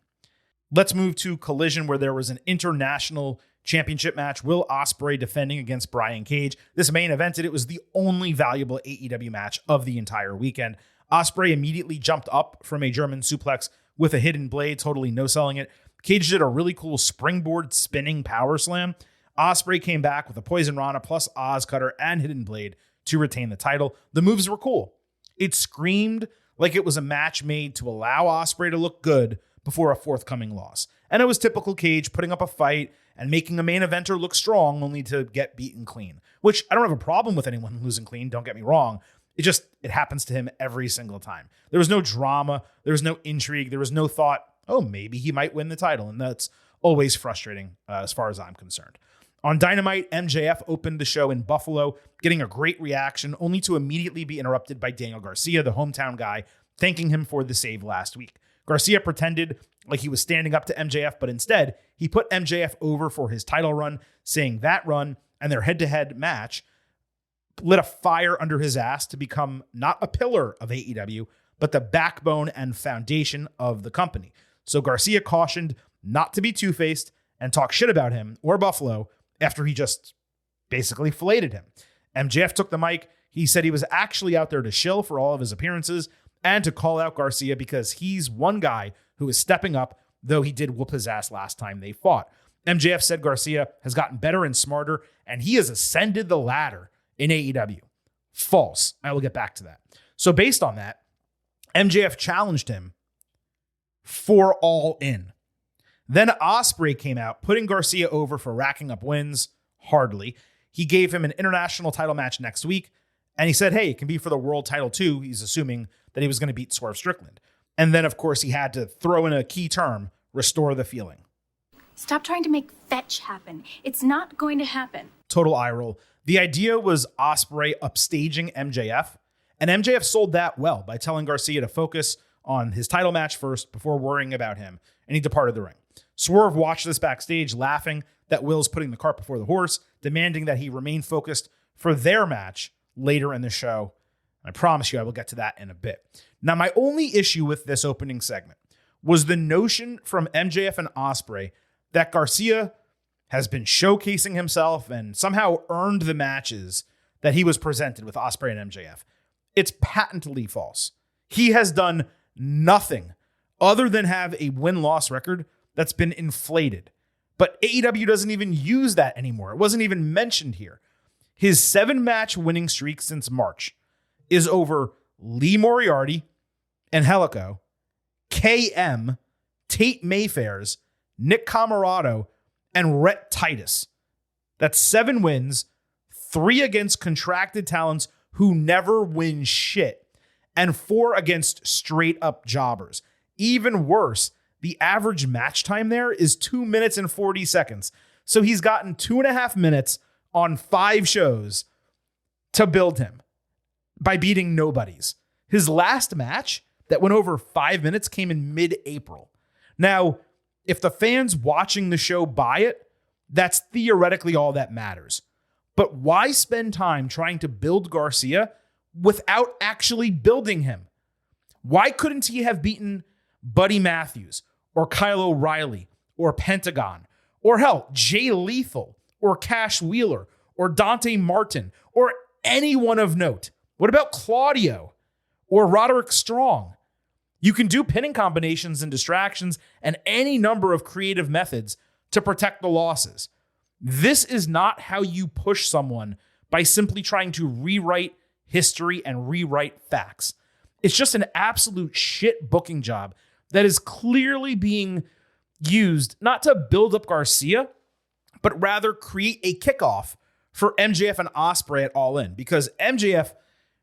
Let's move to Collision, where there was an international championship match. Will Ospreay defending against Brian Cage. This main evented. It was the only valuable AEW match of the entire weekend. Ospreay immediately jumped up from a German suplex with a hidden blade, totally no-selling it. Cage did a really cool springboard spinning power slam. Ospreay came back with a Poison Rana plus Oz Cutter and hidden blade to retain the title. The moves were cool. It screamed like it was a match made to allow Ospreay to look good before a forthcoming loss. And it was typical Cage putting up a fight and making a main eventer look strong only to get beaten clean, which I don't have a problem with anyone losing clean. Don't get me wrong. It happens to him every single time. There was no drama. There was no intrigue. There was no thought, oh, maybe he might win the title. And that's always frustrating as far as I'm concerned. On Dynamite, MJF opened the show in Buffalo, getting a great reaction, only to immediately be interrupted by Daniel Garcia, the hometown guy, thanking him for the save last week. Garcia pretended like he was standing up to MJF, but instead, he put MJF over for his title run, saying that run and their head-to-head match lit a fire under his ass to become not a pillar of AEW, but the backbone and foundation of the company. So Garcia cautioned not to be two-faced and talk shit about him or Buffalo after he just basically filleted him. MJF took the mic. He said he was actually out there to shill for all of his appearances and to call out Garcia because he's one guy who is stepping up, though he did whoop his ass last time they fought. MJF said Garcia has gotten better and smarter, and he has ascended the ladder in AEW. False. I will get back to that. So based on that, MJF challenged him for All In. Then Ospreay came out, putting Garcia over for racking up wins. Hardly. He gave him an international title match next week, and he said, hey, it can be for the world title too. He's assuming that he was going to beat Swerve Strickland. And then, of course, he had to throw in a key term, restore the feeling. Stop trying to make fetch happen. It's not going to happen. Total eye roll. The idea was Ospreay upstaging MJF, and MJF sold that well by telling Garcia to focus on his title match first before worrying about him, and he departed the ring. Swerve watched this backstage, laughing that Will's putting the cart before the horse, demanding that he remain focused for their match later in the show. I promise you I will get to that in a bit. Now, my only issue with this opening segment was the notion from MJF and Ospreay that Garcia has been showcasing himself and somehow earned the matches that he was presented with Ospreay and MJF. It's patently false. He has done nothing other than have a win-loss record that's been inflated. But AEW doesn't even use that anymore. It wasn't even mentioned here. His 7-match winning streak since March is over Lee Moriarty, Angelico, KM, Tate Mayfairs, Nick Camarado, and Rhett Titus. That's 7 wins, 3 against contracted talents who never win shit, and 4 against straight-up jobbers. Even worse, the average match time there is 2 minutes and 40 seconds. So he's gotten 2.5 minutes on 5 shows to build him by beating nobodies. His last match that went over 5 minutes came in mid-April. Now, if the fans watching the show buy it, that's theoretically all that matters. But why spend time trying to build Garcia without actually building him? Why couldn't he have beaten Buddy Matthews or Kyle O'Reilly or Pentagon or hell, Jay Lethal or Cash Wheeler or Dante Martin or anyone of note? What about Claudio or Roderick Strong? You can do pinning combinations and distractions and any number of creative methods to protect the losses. This is not how you push someone by simply trying to rewrite history and rewrite facts. It's just an absolute shit booking job that is clearly being used not to build up Garcia, but rather create a kickoff for MJF and Ospreay at All In, because MJF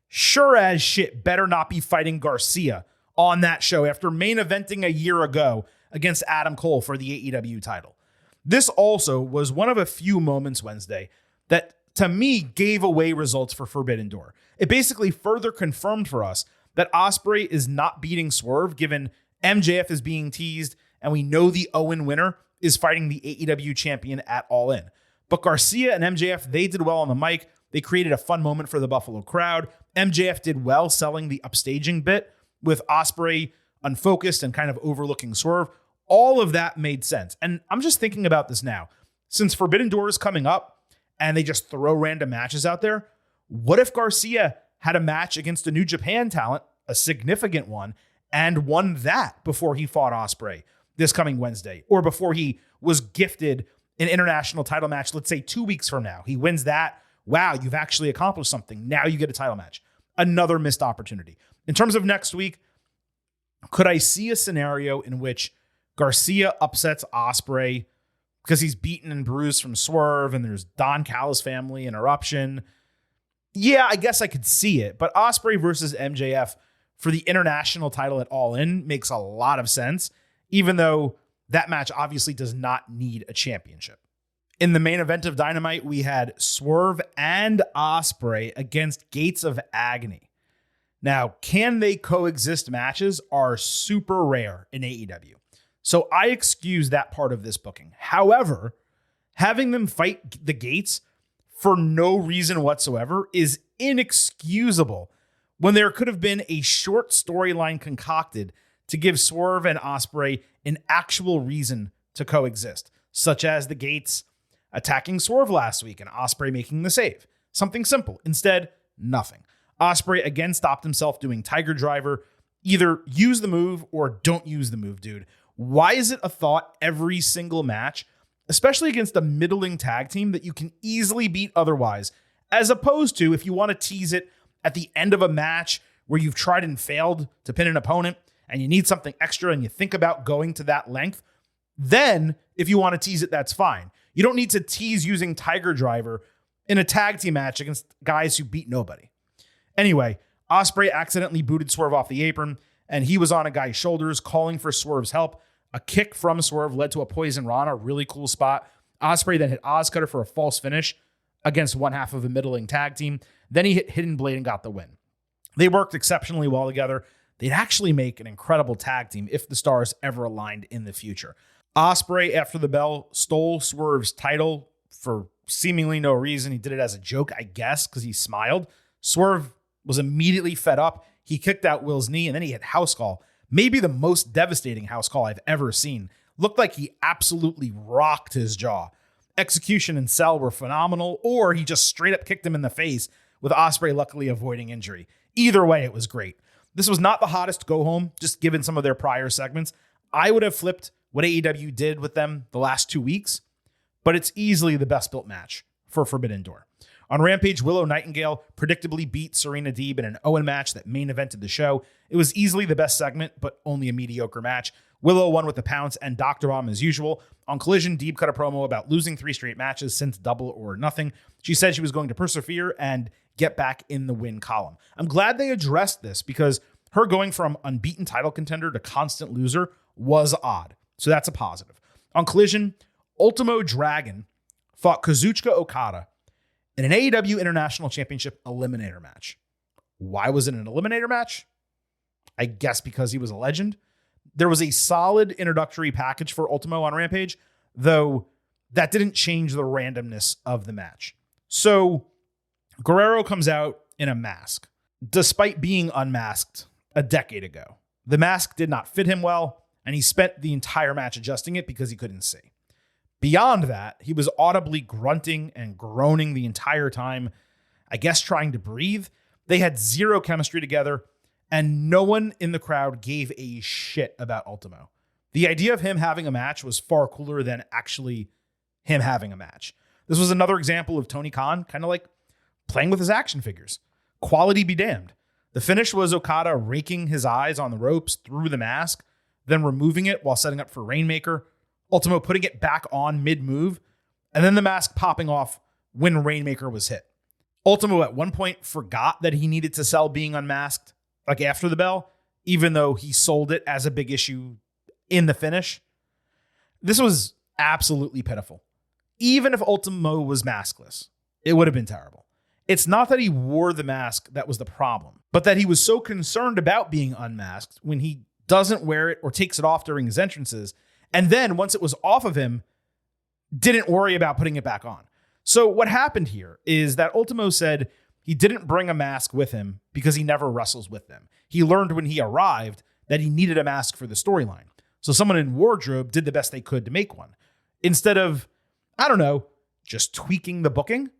sure as shit better not be fighting Garcia on that show after main eventing a year ago against Adam Cole for the AEW title. This also was one of a few moments Wednesday that, to me, gave away results for Forbidden Door. It basically further confirmed for us that Ospreay is not beating Swerve, given MJF is being teased, and we know the Owen winner is fighting the AEW champion at All In. But Garcia and MJF, they did well on the mic. They created a fun moment for the Buffalo crowd. MJF did well selling the upstaging bit, with Ospreay unfocused and kind of overlooking Swerve. All of that made sense. And I'm just thinking about this now. Since Forbidden Door is coming up and they just throw random matches out there, what if Garcia had a match against a New Japan talent, a significant one, and won that before he fought Ospreay this coming Wednesday, or before he was gifted an international title match, let's say 2 weeks from now? He wins that. Wow, you've actually accomplished something. Now you get a title match. Another missed opportunity. In terms of next week, could I see a scenario in which Garcia upsets Ospreay because he's beaten and bruised from Swerve and there's Don Callis family interruption? Yeah, I guess I could see it. But Ospreay versus MJF for the international title at All In makes a lot of sense, even though that match obviously does not need a championship. In the main event of Dynamite, we had Swerve and Ospreay against Gates of Agony. Now, can they coexist matches are super rare in AEW. So I excuse that part of this booking. However, having them fight the Gates for no reason whatsoever is inexcusable when there could have been a short storyline concocted to give Swerve and Ospreay an actual reason to coexist, such as the Gates attacking Swerve last week and Ospreay making the save. Something simple. Instead, nothing. Ospreay again stopped himself doing Tiger Driver. Either use the move or don't use the move, dude. Why is it a thought every single match, especially against a middling tag team that you can easily beat otherwise, as opposed to if you want to tease it at the end of a match where you've tried and failed to pin an opponent and you need something extra and you think about going to that length? Then, if you want to tease it, that's fine. You don't need to tease using Tiger Driver in a tag team match against guys who beat nobody. Anyway, Ospreay accidentally booted Swerve off the apron, and he was on a guy's shoulders calling for Swerve's help. A kick from Swerve led to a Poison Rana, really cool spot. Ospreay then hit Ozcutter for a false finish against one half of a middling tag team. Then he hit Hidden Blade and got the win. They worked exceptionally well together. They'd actually make an incredible tag team if the stars ever aligned in the future. Ospreay, after the bell, stole Swerve's title for seemingly no reason. He did it as a joke, I guess, because he smiled. Swerve was immediately fed up. He kicked out Will's knee, and then he hit house call. Maybe the most devastating house call I've ever seen. Looked like he absolutely rocked his jaw. Execution and sell were phenomenal, or he just straight up kicked him in the face, with Ospreay luckily avoiding injury. Either way, it was great. This was not the hottest go home, just given some of their prior segments. I would have flipped what AEW did with them the last 2 weeks, but it's easily the best built match for Forbidden Door. On Rampage, Willow Nightingale predictably beat Serena Deeb in an Owen match that main evented the show. It was easily the best segment, but only a mediocre match. Willow won with the pounce and Dr. Bomb as usual. On Collision, Deeb cut a promo about losing 3 straight matches since Double or Nothing. She said she was going to persevere and get back in the win column. I'm glad they addressed this because her going from unbeaten title contender to constant loser was odd. So that's a positive. On Collision, Ultimo Dragon fought Kazuchika Okada in an AEW International Championship Eliminator match. Why was it an Eliminator match? I guess because he was a legend. There was a solid introductory package for Ultimo on Rampage, though that didn't change the randomness of the match. So Guerrero comes out in a mask, despite being unmasked a decade ago. The mask did not fit him well, and he spent the entire match adjusting it because he couldn't see. Beyond that, he was audibly grunting and groaning the entire time, I guess trying to breathe. They had zero chemistry together, and no one in the crowd gave a shit about Ultimo. The idea of him having a match was far cooler than actually him having a match. This was another example of Tony Khan kind of like playing with his action figures. Quality be damned. The finish was Okada raking his eyes on the ropes through the mask, then removing it while setting up for Rainmaker. Ultimo putting it back on mid-move, and then the mask popping off when Rainmaker was hit. Ultimo at one point forgot that he needed to sell being unmasked, like after the bell, even though he sold it as a big issue in the finish. This was absolutely pitiful. Even if Ultimo was maskless, it would have been terrible. It's not that he wore the mask that was the problem, but that he was so concerned about being unmasked when he doesn't wear it or takes it off during his entrances, and then once it was off of him, didn't worry about putting it back on. So what happened here is that Ultimo said he didn't bring a mask with him because he never wrestles with them. He learned when he arrived that he needed a mask for the storyline. So someone in wardrobe did the best they could to make one. Instead of, I don't know, just tweaking the booking.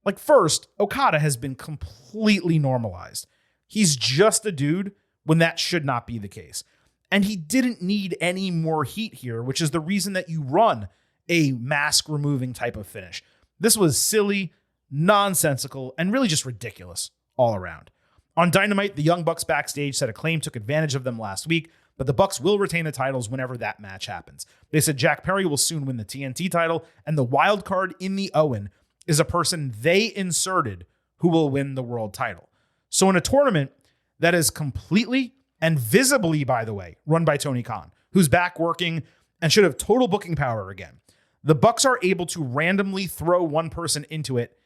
Like first, Okada has been completely normalized. He's just a dude when that should not be the case. And he didn't need any more heat here, which is the reason that you run a mask removing type of finish. This was silly, nonsensical, and really just ridiculous all around. On Dynamite, the Young Bucks backstage said Acclaim took advantage of them last week, but the Bucks will retain the titles whenever that match happens. They said Jack Perry will soon win the TNT title, and the wild card in the Owen is a person they inserted who will win the world title. So in a tournament that is completely and visibly, by the way, run by Tony Khan, who's back working and should have total booking power again, the Bucks are able to randomly throw one person into it,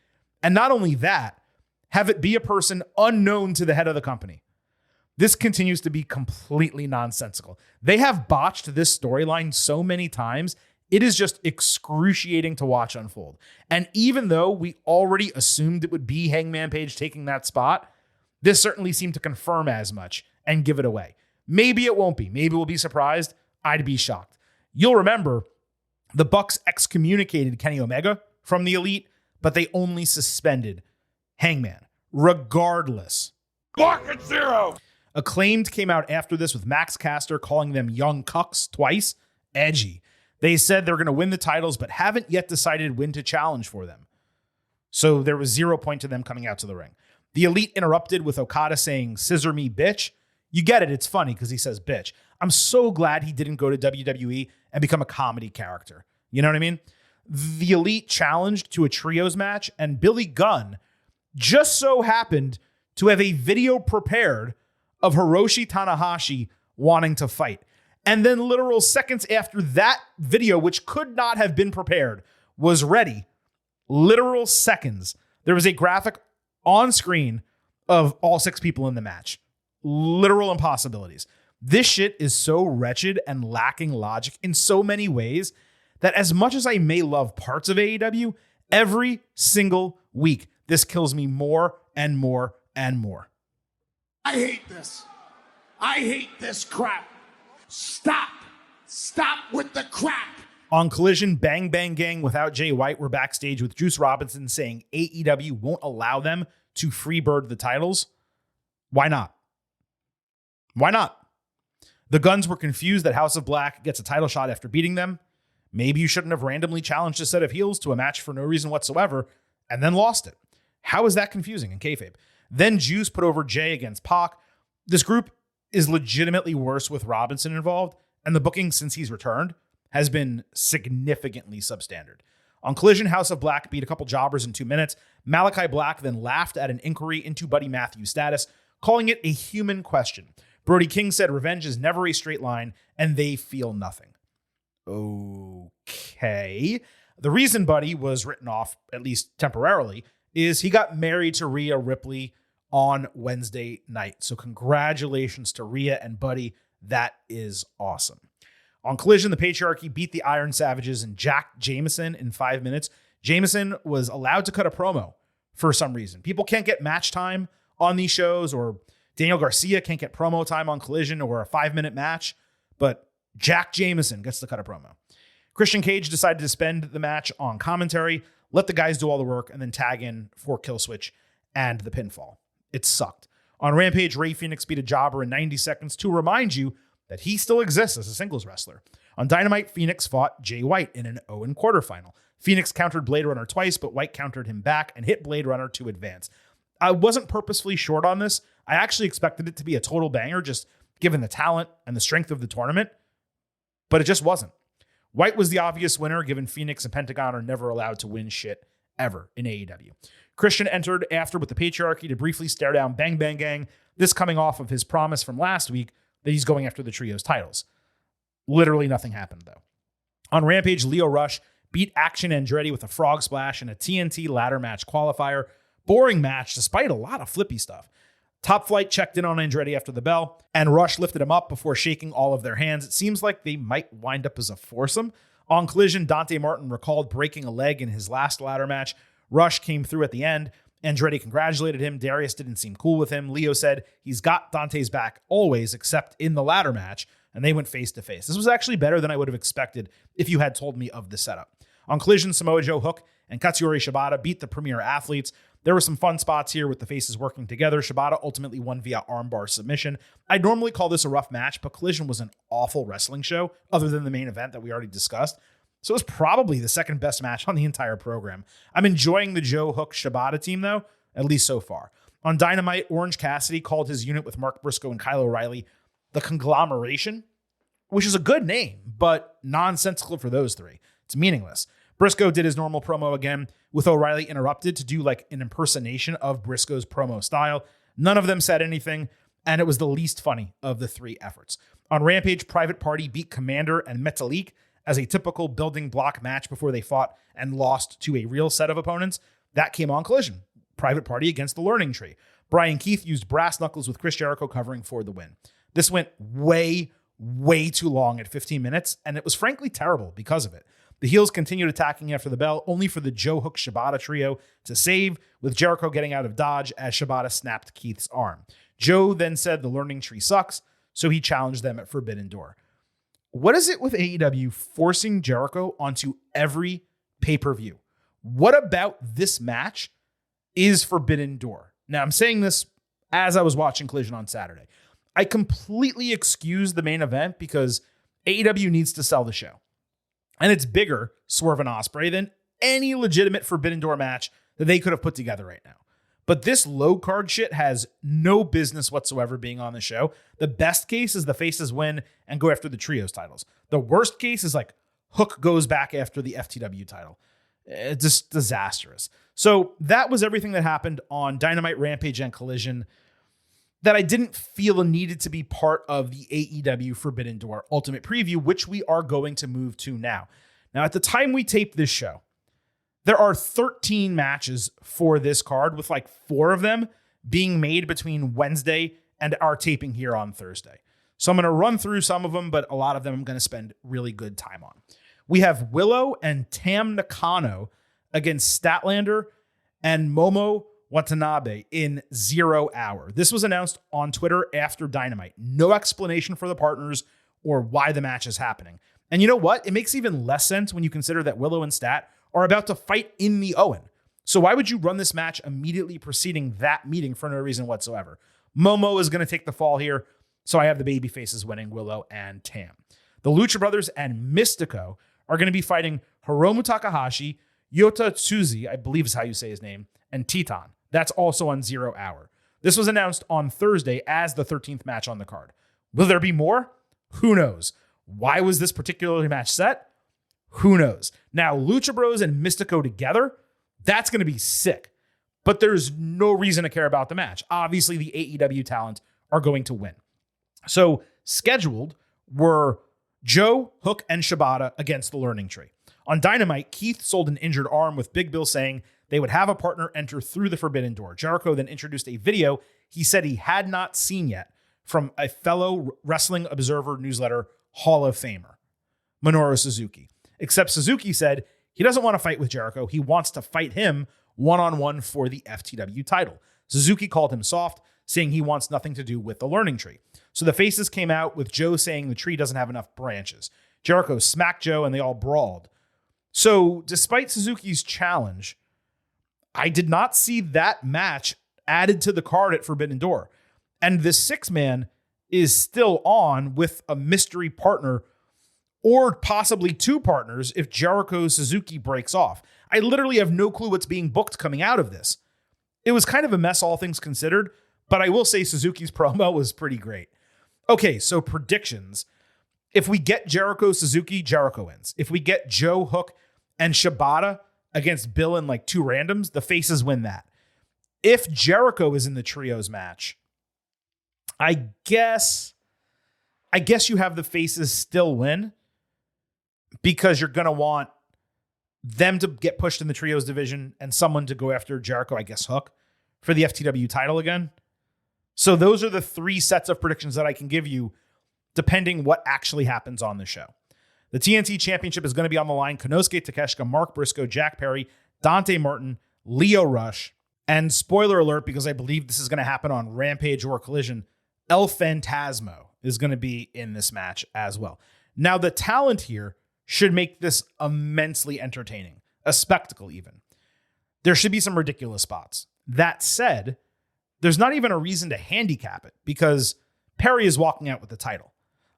and not only that, have it be a person unknown to the head of the company. This continues to be completely nonsensical. They have botched this storyline so many times, it is just excruciating to watch unfold. And even though we already assumed it would be Hangman Page taking that spot, this certainly seemed to confirm as much and give it away. Maybe it won't be. Maybe we'll be surprised. I'd be shocked. You'll remember the Bucks excommunicated Kenny Omega from the Elite, but they only suspended Hangman, regardless. Market zero! Acclaimed came out after this with Max Caster calling them young cucks twice. Edgy. They said they're going to win the titles, but haven't yet decided when to challenge for them. So there was 0 point to them coming out to the ring. The Elite interrupted with Okada saying, "Scissor me, bitch." You get it. It's funny because he says bitch. I'm so glad he didn't go to WWE and become a comedy character. You know what I mean? The Elite challenged to a trios match, and Billy Gunn just so happened to have a video prepared of Hiroshi Tanahashi wanting to fight. And then literal seconds after that video, which could not have been prepared, was ready, literal seconds, there was a graphic on screen of all 6 people in the match. Literal impossibilities. This shit is so wretched and lacking logic in so many ways that as much as I may love parts of AEW, every single week, this kills me more and more and more. I hate this. I hate this crap. Stop. Stop with the crap. On Collision, Bang Bang Gang without Jay White were backstage with Juice Robinson saying AEW won't allow them to freebird the titles. Why not? Why not? The Guns were confused that House of Black gets a title shot after beating them. Maybe you shouldn't have randomly challenged a set of heels to a match for no reason whatsoever and then lost it. How is that confusing in kayfabe? Then Juice put over Jay against Pac. This group is legitimately worse with Robinson involved, and the booking since he's returned has been significantly substandard. On Collision, House of Black beat a couple jobbers in 2 minutes. Malachi Black then laughed at an inquiry into Buddy Matthews' status, calling it a human question. Brody King said revenge is never a straight line, and they feel nothing. Okay. The reason Buddy was written off, at least temporarily, is he got married to Rhea Ripley on Wednesday night. So congratulations to Rhea and Buddy. That is awesome. On Collision, the Patriarchy beat the Iron Savages and Jack Jameson in 5 minutes. Jameson was allowed to cut a promo for some reason. People can't get match time on these shows, or Daniel Garcia can't get promo time on Collision or a 5-minute match, but Jack Jameson gets to cut a promo. Christian Cage decided to spend the match on commentary, let the guys do all the work, and then tag in for Killswitch and the pinfall. It sucked. On Rampage, Rey Fenix beat a jobber in 90 seconds to remind you that he still exists as a singles wrestler. On Dynamite, Phoenix fought Jay White in an Owen quarterfinal. Phoenix countered Blade Runner twice, but White countered him back and hit Blade Runner to advance. I wasn't purposefully short on this. I actually expected it to be a total banger, just given the talent and the strength of the tournament, but it just wasn't. White was the obvious winner, given Phoenix and Pentagon are never allowed to win shit ever in AEW. Christian entered after with the Patriarchy to briefly stare down Bang Bang Gang, this coming off of his promise from last week that he's going after the trios titles. Literally nothing happened, though. On Rampage, Lio Rush beat Action Andretti with a frog splash in a TNT ladder match qualifier. Boring match, despite a lot of flippy stuff. Top Flight checked in on Andretti after the bell, and Rush lifted him up before shaking all of their hands. It seems like they might wind up as a foursome. On Collision, Dante Martin recalled breaking a leg in his last ladder match. Rush came through at the end. Andretti congratulated him. Darius didn't seem cool with him. Leo said he's got Dante's back always, except in the ladder match, and they went face-to-face. This was actually better than I would have expected if you had told me of the setup. On Collision, Samoa Joe, Hook, and Katsuyori Shibata beat the premier athletes. There were some fun spots here with the faces working together. Shibata ultimately won via armbar submission. I'd normally call this a rough match, but Collision was an awful wrestling show, other than the main event that we already discussed. So it was probably the second best match on the entire program. I'm enjoying the Joe Hook Shibata team, though, at least so far. On Dynamite, Orange Cassidy called his unit with Mark Briscoe and Kyle O'Reilly the Conglomeration, which is a good name, but nonsensical for those three. It's meaningless. Briscoe did his normal promo again, with O'Reilly interrupted to do like an impersonation of Briscoe's promo style. None of them said anything, and it was the least funny of the three efforts. On Rampage, Private Party beat Commander and Metalik as a typical building block match before they fought and lost to a real set of opponents. That came on Collision. Private Party against the Learning Tree. Brian Keith used brass knuckles with Chris Jericho covering for the win. This went way too long at 15 minutes, and it was frankly terrible because of it. The heels continued attacking after the bell, only for the Joe Hook Shibata trio to save, with Jericho getting out of dodge as Shibata snapped Keith's arm. Joe then said the Learning Tree sucks, so he challenged them at Forbidden Door. What is it with AEW forcing Jericho onto every pay-per-view? What about this match is Forbidden Door? Now, I'm saying this as I was watching Collision on Saturday. I completely excuse the main event because AEW needs to sell the show. And it's bigger, Swerve and Ospreay, than any legitimate Forbidden Door match that they could have put together right now. But this low card shit has no business whatsoever being on the show. The best case is the faces win and go after the trios titles. The worst case is like Hook goes back after the FTW title. It's just disastrous. So that was everything that happened on Dynamite, Rampage, and Collision that I didn't feel needed to be part of the AEW Forbidden Door Ultimate Preview, which we are going to move to now. Now, at the time we tape this show, there are 13 matches for this card, with like 4 of them being made between Wednesday and our taping here on Thursday. So I'm going to run through some of them, but a lot of them I'm going to spend really good time on. We have Willow and Tam Nakano against Statlander and Momo Watanabe in 0 hour. This was announced on Twitter after Dynamite. No explanation for the partners or why the match is happening. And you know what? It makes even less sense when you consider that Willow and Stat are about to fight in the Owen. So why would you run this match immediately preceding that meeting for no reason whatsoever? Momo is going to take the fall here, so I have the baby faces winning, Willow and Tam. The Lucha Brothers and Mystico are going to be fighting Hiromu Takahashi, Yota Tsuji, I believe is how you say his name, and Titan. That's also on 0 hour. This was announced on Thursday as the 13th match on the card. Will there be more? Who knows? Why was this particular match set? Who knows? Now, Lucha Bros and Mystico together, that's going to be sick. But there's no reason to care about the match. Obviously, the AEW talent are going to win. So, scheduled were Joe, Hook, and Shibata against the Learning Tree. On Dynamite, Keith sold an injured arm, with Big Bill saying they would have a partner enter through the Forbidden Door. Jericho then introduced a video he said he had not seen yet from a fellow Wrestling Observer newsletter Hall of Famer, Minoru Suzuki. Except Suzuki said he doesn't want to fight with Jericho. He wants to fight him one-on-one for the FTW title. Suzuki called him soft, saying he wants nothing to do with the Learning Tree. So the faces came out with Joe saying the tree doesn't have enough branches. Jericho smacked Joe and they all brawled. So despite Suzuki's challenge, I did not see that match added to the card at Forbidden Door. And the 6-man is still on with a mystery partner, or possibly 2 partners if Jericho Suzuki breaks off. I literally have no clue what's being booked coming out of this. It was kind of a mess, all things considered, but I will say Suzuki's promo was pretty great. Okay, so predictions. If we get Jericho Suzuki, Jericho wins. If we get Joe Hook and Shibata against Bill and like 2 randoms, the faces win that. If Jericho is in the trios match, I guess you have the faces still win because you're going to want them to get pushed in the trios division and someone to go after Jericho, I guess Hook, for the FTW title again. So those are the 3 sets of predictions that I can give you depending what actually happens on the show. The TNT Championship is going to be on the line. Konosuke Takeshita, Mark Briscoe, Jack Perry, Dante Martin, Lio Rush, and spoiler alert, because I believe this is going to happen on Rampage or Collision, El Phantasmo is going to be in this match as well. Now, the talent here should make this immensely entertaining, a spectacle even. There should be some ridiculous spots. That said, there's not even a reason to handicap it because Perry is walking out with the title.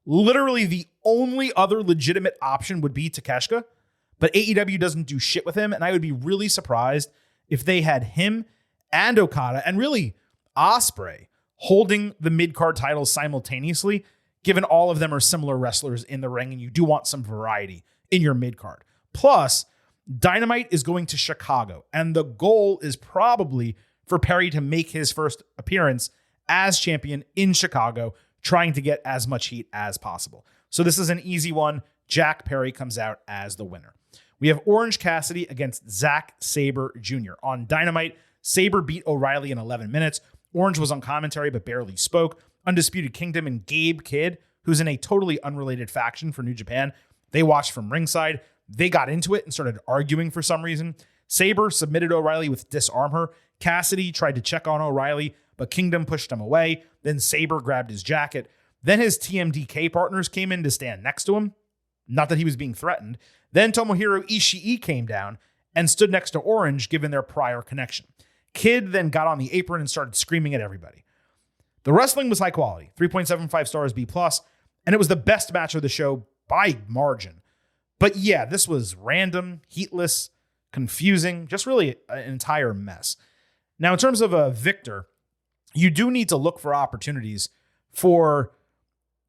Literally the only other legitimate option would be Takeshita, but AEW doesn't do shit with him, and I would be really surprised if they had him and Okada and really Ospreay holding the mid-card titles simultaneously, given all of them are similar wrestlers in the ring and you do want some variety in your mid-card. Plus, Dynamite is going to Chicago, and the goal is probably for Perry to make his first appearance as champion in Chicago, trying to get as much heat as possible. So this is an easy one. Jack Perry comes out as the winner. We have Orange Cassidy against Zack Sabre Jr. On Dynamite, Sabre beat O'Reilly in 11 minutes. Orange was on commentary but barely spoke. Undisputed Kingdom and Gabe Kidd, who's in a totally unrelated faction for New Japan, they watched from ringside. They got into it and started arguing for some reason. Sabre submitted O'Reilly with Disarm Her. Cassidy tried to check on O'Reilly, but Kingdom pushed him away. Then Sabre grabbed his jacket. Then his TMDK partners came in to stand next to him. Not that he was being threatened. Then Tomohiro Ishii came down and stood next to Orange, given their prior connection. Kidd then got on the apron and started screaming at everybody. The wrestling was high quality, 3.75 stars B+, and it was the best match of the show by margin. But yeah, this was random, heatless, confusing, just really an entire mess. Now, in terms of a victor, you do need to look for opportunities for,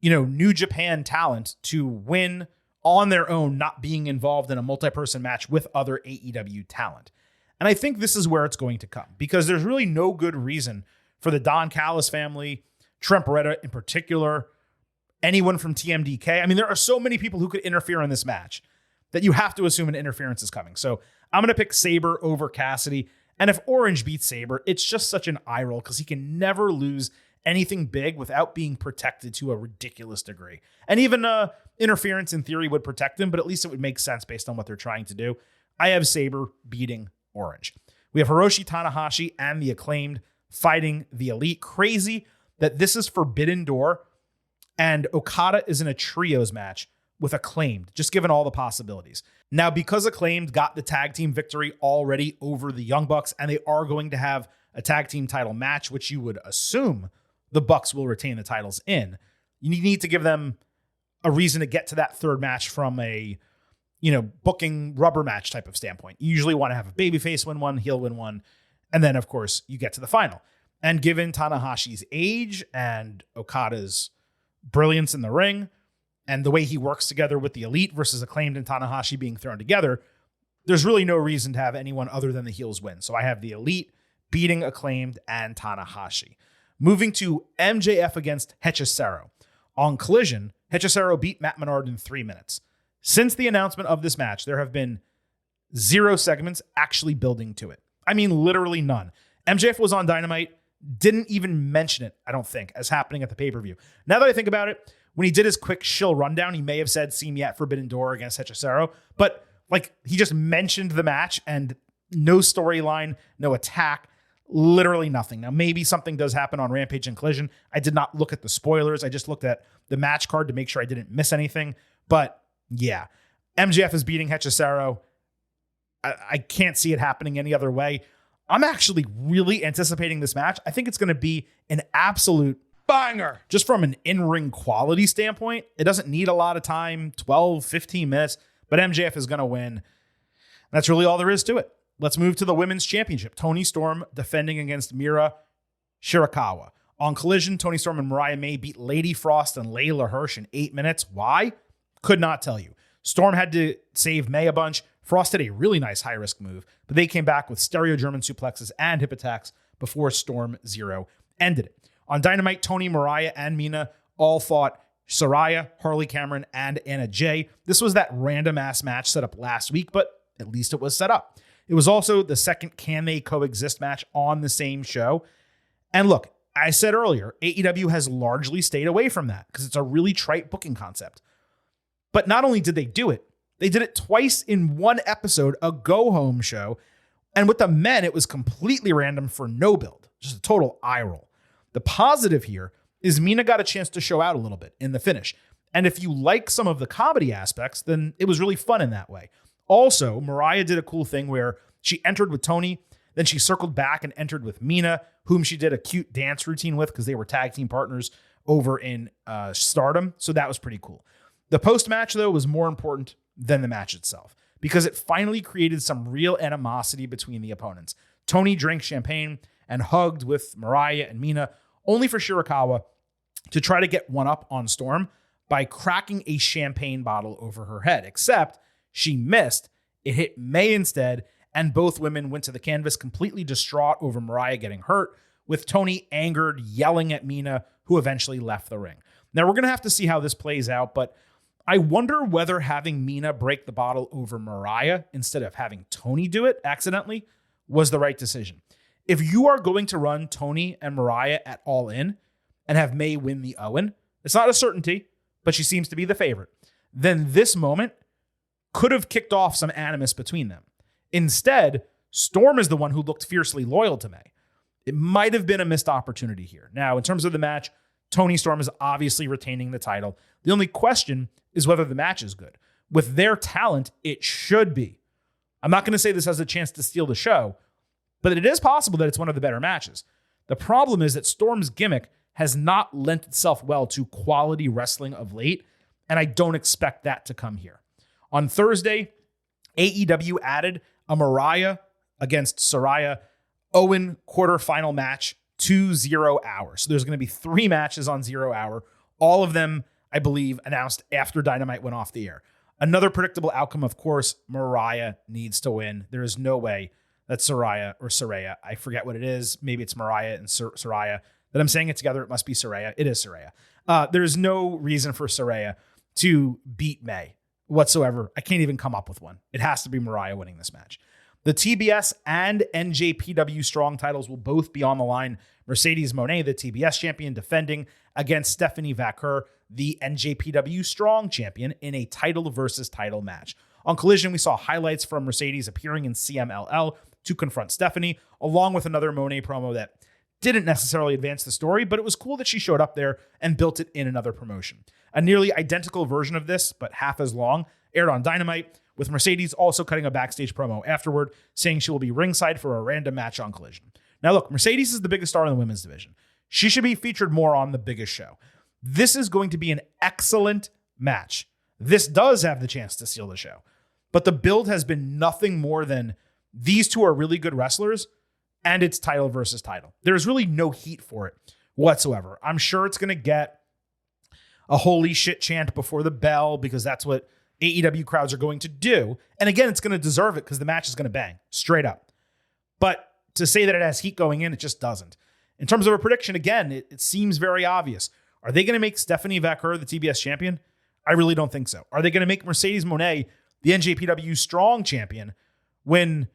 New Japan talent to win on their own, not being involved in a multi-person match with other AEW talent. And I think this is where it's going to come, because there's really no good reason for the Don Callis family, Trent Beretta in particular, anyone from TMDK. I mean, there are so many people who could interfere in this match that you have to assume an interference is coming. So I'm going to pick Sabre over Cassidy. And if Orange beats Sabre, it's just such an eye roll because he can never lose anything big without being protected to a ridiculous degree. And even interference in theory would protect him, but at least it would make sense based on what they're trying to do. I have Sabre beating Orange. We have Hiroshi Tanahashi and the Acclaimed fighting the Elite. Crazy that this is Forbidden Door and Okada is in a trios match with Acclaimed, just given all the possibilities. Now, because Acclaimed got the tag team victory already over the Young Bucks, and they are going to have a tag team title match, which you would assume the Bucks will retain the titles in, you need to give them a reason to get to that third match from a, booking rubber match type of standpoint. You usually want to have a babyface win one, heel win one, and then, of course, you get to the final. And given Tanahashi's age and Okada's brilliance in the ring, and the way he works together with the Elite versus Acclaimed and Tanahashi being thrown together, there's really no reason to have anyone other than the heels win. So I have the Elite beating Acclaimed and Tanahashi. Moving to MJF against Hechicero. On Collision, Hechicero beat Matt Menard in 3 minutes. Since the announcement of this match, there have been 0 segments actually building to it. I mean, literally none. MJF was on Dynamite, didn't even mention it, I don't think, as happening at the pay-per-view. Now that I think about it, when he did his quick shill rundown, he may have said, "See me at Forbidden Door" against Hechicero, but he just mentioned the match and no storyline, no attack, literally nothing. Now, maybe something does happen on Rampage and Collision. I did not look at the spoilers. I just looked at the match card to make sure I didn't miss anything. But yeah, MJF is beating Hechicero. I can't see it happening any other way. I'm actually really anticipating this match. I think it's going to be an absolute banger. Just from an in-ring quality standpoint, it doesn't need a lot of time, 12, 15 minutes, but MJF is going to win. That's really all there is to it. Let's move to the Women's Championship. Toni Storm defending against Mira Shirakawa. On Collision, Toni Storm and Mariah May beat Lady Frost and Layla Hirsch in 8 minutes. Why? Could not tell you. Storm had to save May a bunch. Frost did a really nice high-risk move, but they came back with stereo German suplexes and hip attacks before Storm Zero ended it. On Dynamite, Toni, Mariah, and Mina all fought Saraya, Harley Cameron, and Anna Jay. This was that random-ass match set up last week, but at least it was set up. It was also the second Can They Coexist match on the same show. And look, I said earlier, AEW has largely stayed away from that because it's a really trite booking concept. But not only did they do it, they did it twice in one episode, a go-home show. And with the men, it was completely random for no build. Just a total eye roll. The positive here is Mina got a chance to show out a little bit in the finish. And if you like some of the comedy aspects, then it was really fun in that way. Also, Mariah did a cool thing where she entered with Toni, then she circled back and entered with Mina, whom she did a cute dance routine with because they were tag team partners over in Stardom. So that was pretty cool. The post-match, though, was more important than the match itself because it finally created some real animosity between the opponents. Toni drank champagne and hugged with Mariah and Mina, only for Shirakawa to try to get one up on Storm by cracking a champagne bottle over her head, except she missed. It hit May instead, and both women went to the canvas completely distraught over Mariah getting hurt, with Toni angered, yelling at Mina, who eventually left the ring. Now, we're going to have to see how this plays out, but I wonder whether having Mina break the bottle over Mariah instead of having Toni do it accidentally was the right decision. If you are going to run Toni and Mariah at All In and have May win the Owen, it's not a certainty, but she seems to be the favorite, then this moment could have kicked off some animus between them. Instead, Storm is the one who looked fiercely loyal to May. It might have been a missed opportunity here. Now, in terms of the match, Toni Storm is obviously retaining the title. The only question is whether the match is good. With their talent, it should be. I'm not going to say this has a chance to steal the show, but it is possible that it's one of the better matches. The problem is that Storm's gimmick has not lent itself well to quality wrestling of late, and I don't expect that to come here. On Thursday, AEW added a Mariah against Saraya Owen quarterfinal match to 0 Hour. So there's going to be 3 matches on 0 Hour. All of them, I believe, announced after Dynamite went off the air. Another predictable outcome, of course, Mariah needs to win. There is no way that Saraya, I forget what it is. Maybe it's Mariah and Saraya. That I'm saying it together, it must be Saraya. It is Saraya. There is no reason for Saraya to beat May whatsoever. I can't even come up with one. It has to be Mariah winning this match. The TBS and NJPW Strong titles will both be on the line. Mercedes Moné, the TBS champion, defending against Stephanie Vaquer, the NJPW Strong champion, in a title versus title match. On Collision, we saw highlights from Mercedes appearing in CMLL to confront Stephanie, along with another Moné promo that didn't necessarily advance the story, but it was cool that she showed up there and built it in another promotion. A nearly identical version of this, but half as long, aired on Dynamite, with Mercedes also cutting a backstage promo afterward, saying she will be ringside for a random match on Collision. Now look, Mercedes is the biggest star in the women's division. She should be featured more on the biggest show. This is going to be an excellent match. This does have the chance to steal the show. But the build has been nothing more than these two are really good wrestlers, and it's title versus title. There's really no heat for it whatsoever. I'm sure it's going to get a holy shit chant before the bell because that's what AEW crowds are going to do. And again, it's going to deserve it because the match is going to bang straight up. But to say that it has heat going in, it just doesn't. In terms of a prediction, again, it seems very obvious. Are they going to make Stephanie Vaquer the TBS champion? I really don't think so. Are they going to make Mercedes Moné the NJPW Strong champion when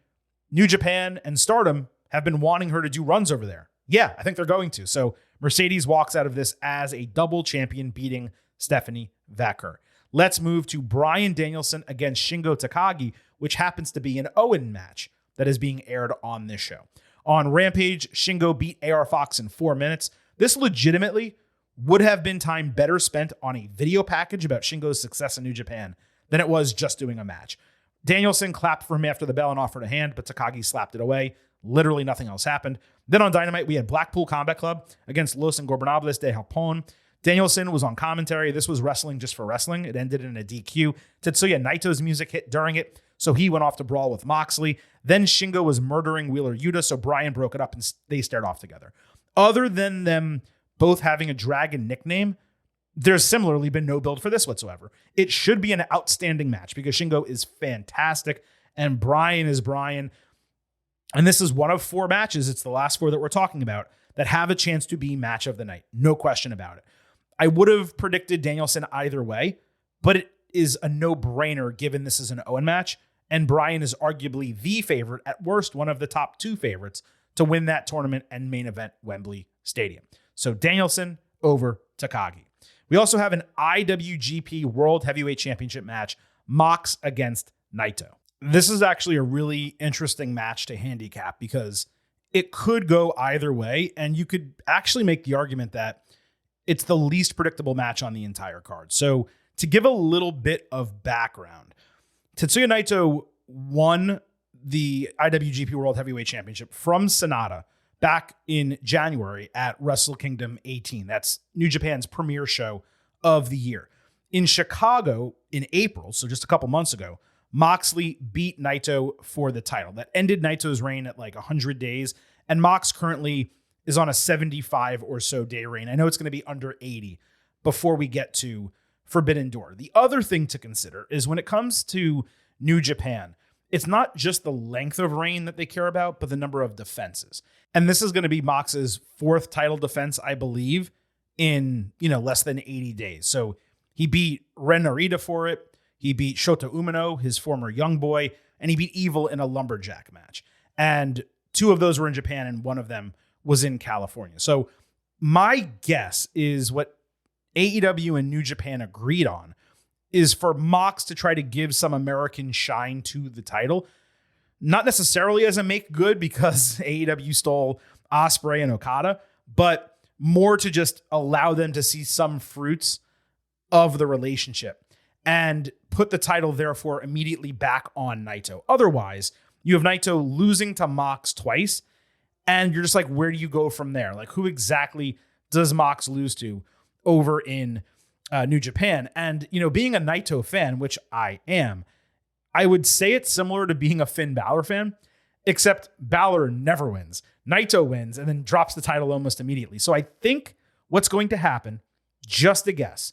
New Japan and Stardom have been wanting her to do runs over there? Yeah, I think they're going to. So Mercedes walks out of this as a double champion, beating Stephanie Vaquer. Let's move to Bryan Danielson against Shingo Takagi, which happens to be an Owen match that is being aired on this show. On Rampage, Shingo beat AR Fox in 4 minutes. This legitimately would have been time better spent on a video package about Shingo's success in New Japan than it was just doing a match. Danielson clapped for him after the bell and offered a hand, but Takagi slapped it away. Literally nothing else happened. Then on Dynamite, we had Blackpool Combat Club against Los Ingobernables de Japón. Danielson was on commentary. This was wrestling just for wrestling. It ended in a DQ. Tetsuya Naito's music hit during it, so he went off to brawl with Moxley. Then Shingo was murdering Wheeler Yuta, so Bryan broke it up and they stared off together. Other than them both having a dragon nickname, there's similarly been no build for this whatsoever. It should be an outstanding match because Shingo is fantastic and Bryan is Bryan. And this is one of 4 matches, it's the last 4 that we're talking about, that have a chance to be match of the night. No question about it. I would have predicted Danielson either way, but it is a no-brainer given this is an Owen match, and Bryan is arguably the favorite, at worst one of the top 2 favorites, to win that tournament and main event Wembley Stadium. So Danielson over Takagi. We also have an IWGP World Heavyweight Championship match, Mox against Naito. This is actually a really interesting match to handicap because it could go either way, and you could actually make the argument that it's the least predictable match on the entire card. So to give a little bit of background, Tetsuya Naito won the IWGP World Heavyweight Championship from Sonata back in January at Wrestle Kingdom 18. That's New Japan's premier show of the year. In Chicago in April, so just a couple months ago, Moxley beat Naito for the title. That ended Naito's reign at like 100 days, and Mox currently is on a 75 or so day reign. I know it's going to be under 80 before we get to Forbidden Door. The other thing to consider is when it comes to New Japan, it's not just the length of reign that they care about, but the number of defenses. And this is going to be Mox's 4th title defense, I believe, in less than 80 days. So he beat Ren Narita for it. He beat Shota Umino, his former young boy, and he beat Evil in a lumberjack match. And 2 of those were in Japan, and 1 of them was in California. So my guess is what AEW and New Japan agreed on is for Mox to try to give some American shine to the title. Not necessarily as a make good because AEW stole Ospreay and Okada, but more to just allow them to see some fruits of the relationship and put the title, therefore, immediately back on Naito. Otherwise, you have Naito losing to Mox twice, and you're just like, where do you go from there? Like, who exactly does Mox lose to over in New Japan? And, being a Naito fan, which I am, I would say it's similar to being a Finn Balor fan, except Balor never wins. Naito wins and then drops the title almost immediately. So I think what's going to happen, just a guess,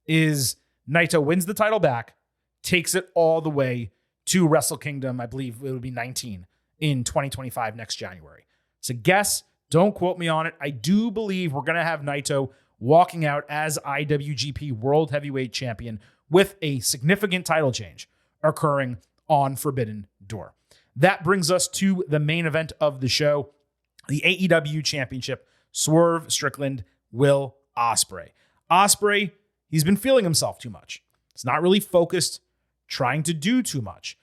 is Naito wins the title back, takes it all the way to Wrestle Kingdom, I believe it would be 19 in 2025 next January. It's a guess. Don't quote me on it. I do believe we're going to have Naito walking out as IWGP World Heavyweight Champion with a significant title change occurring on Forbidden Door. That brings us to the main event of the show, the AEW Championship, Swerve Strickland, Will Ospreay. Ospreay, he's been feeling himself too much. It's not really focused, trying to do too much.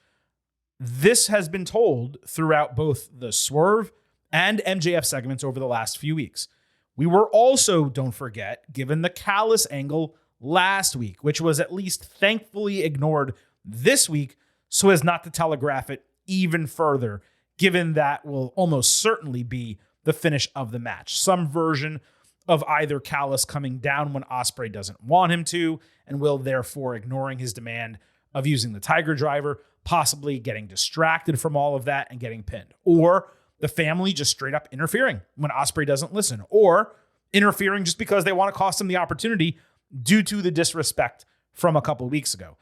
This has been told throughout both the Swerve and MJF segments over the last few weeks. We were also, don't forget, given the Callous angle last week, which was at least thankfully ignored this week so as not to telegraph it even further, given that will almost certainly be the finish of the match. Some version of either Callous coming down when Ospreay doesn't want him to, and Will therefore ignoring his demand of using the Tiger Driver, possibly getting distracted from all of that and getting pinned. Or the family just straight up interfering when Ospreay doesn't listen, or interfering just because they want to cost him the opportunity due to the disrespect from a couple weeks ago.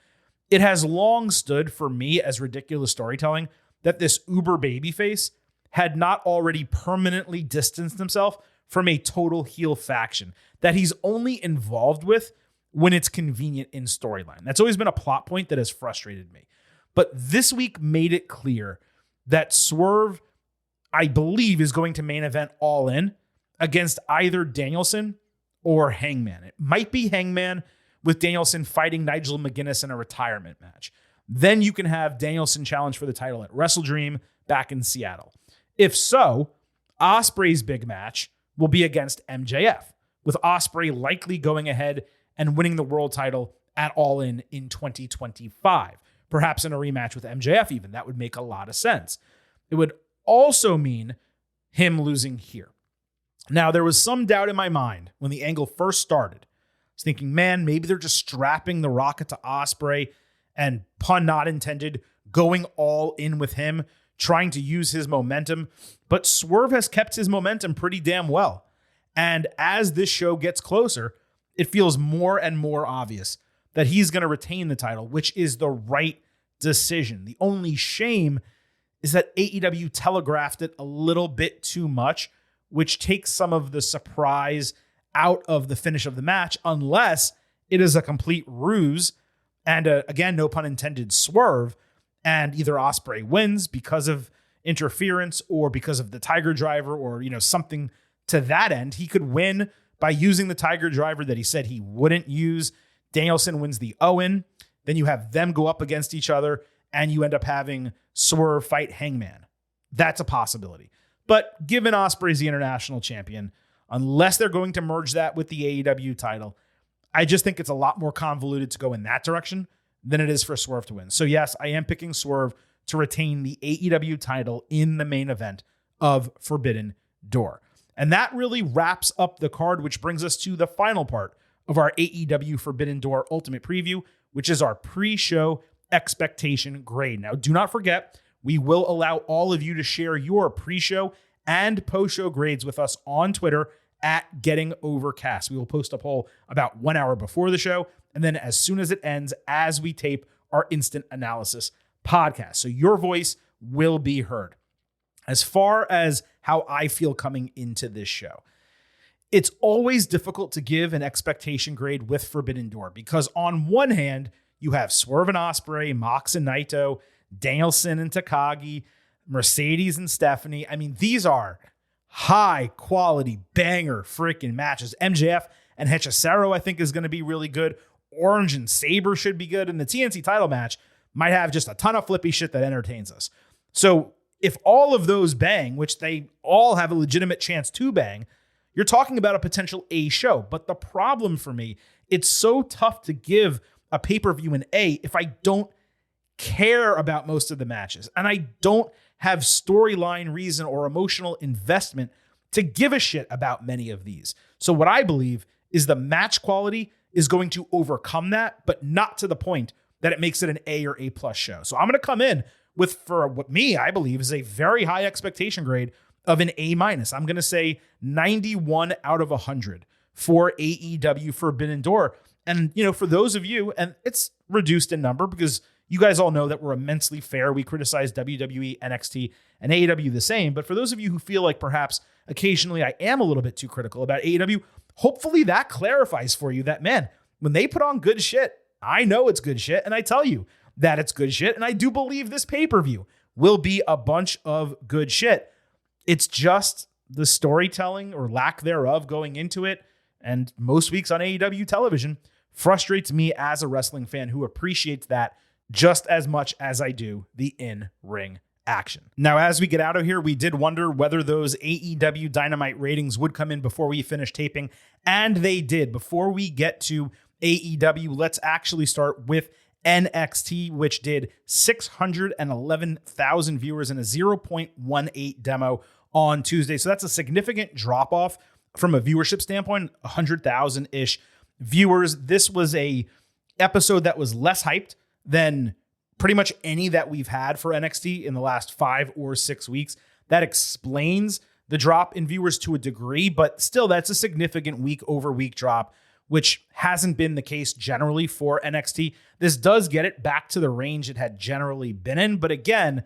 It has long stood for me as ridiculous storytelling that this uber babyface had not already permanently distanced himself from a total heel faction that he's only involved with when it's convenient in storyline. That's always been a plot point that has frustrated me. But this week made it clear that Swerve, I believe, is going to main event All In against either Danielson or Hangman. It might be Hangman with Danielson fighting Nigel McGuinness in a retirement match. Then you can have Danielson challenge for the title at Wrestle Dream back in Seattle. If so, Ospreay's big match will be against MJF, with Ospreay likely going ahead and winning the world title at All In 2025. Perhaps in a rematch with MJF even. That would make a lot of sense. It would also mean him losing here. Now, there was some doubt in my mind when the angle first started. I was thinking, man, maybe they're just strapping the rocket to Ospreay and, pun not intended, going all in with him, trying to use his momentum. But Swerve has kept his momentum pretty damn well. And as this show gets closer, it feels more and more obvious that he's going to retain the title, which is the right decision. The only shame is that AEW telegraphed it a little bit too much, which takes some of the surprise out of the finish of the match, unless it is a complete ruse and again, no pun intended, swerve, and either Ospreay wins because of interference or because of the Tiger Driver or, something to that end. He could win by using the Tiger Driver that he said he wouldn't use. Danielson wins the Owen. Then you have them go up against each other and you end up having Swerve fight Hangman. That's a possibility. But given Ospreay's the international champion, unless they're going to merge that with the AEW title, I just think it's a lot more convoluted to go in that direction than it is for Swerve to win. So yes, I am picking Swerve to retain the AEW title in the main event of Forbidden Door. And that really wraps up the card, which brings us to the final part of our AEW Forbidden Door Ultimate Preview, which is our pre-show expectation grade. Now, do not forget, we will allow all of you to share your pre-show and post-show grades with us on Twitter at Getting Overcast. We will post a poll about 1 hour before the show, and then as soon as it ends, as we tape our instant analysis podcast. So your voice will be heard. As far as how I feel coming into this show, it's always difficult to give an expectation grade with Forbidden Door because on one hand, you have Swerve and Ospreay, Mox and Naito, Danielson and Takagi, Mercedes and Stephanie. I mean, these are high quality banger freaking matches. MJF and Hechicero, I think, is going to be really good. Orange and Sabre should be good. And the TNT title match might have just a ton of flippy shit that entertains us. So if all of those bang, which they all have a legitimate chance to bang, you're talking about a potential A show. But the problem for me, it's so tough to give a pay-per-view an A if I don't care about most of the matches. And I don't have storyline reason or emotional investment to give a shit about many of these. So what I believe is the match quality is going to overcome that, but not to the point that it makes it an A or A plus show. So I'm going to come in with, for what me, I believe is a very high expectation grade of an A minus. I'm going to say 91 out of 100 for AEW Forbidden Door. And, for those of you, and it's reduced in number because you guys all know that we're immensely fair. We criticize WWE, NXT, and AEW the same. But for those of you who feel like perhaps occasionally I am a little bit too critical about AEW, hopefully that clarifies for you that, man, when they put on good shit, I know it's good shit. And I tell you that it's good shit. And I do believe this pay-per-view will be a bunch of good shit. It's just the storytelling or lack thereof going into it. And most weeks on AEW television frustrates me as a wrestling fan who appreciates that just as much as I do the in-ring action. Now, as we get out of here, we did wonder whether those AEW Dynamite ratings would come in before we finish taping, and they did. Before we get to AEW, let's actually start with NXT, which did 611,000 viewers in a 0.18 demo on Tuesday. So that's a significant drop-off from a viewership standpoint, 100,000-ish viewers. This was a episode that was less hyped than pretty much any that we've had for NXT in the last 5 or 6 weeks. That explains the drop in viewers to a degree, but still that's a significant week-over-week drop, which hasn't been the case generally for NXT. This does get it back to the range it had generally been in, but again,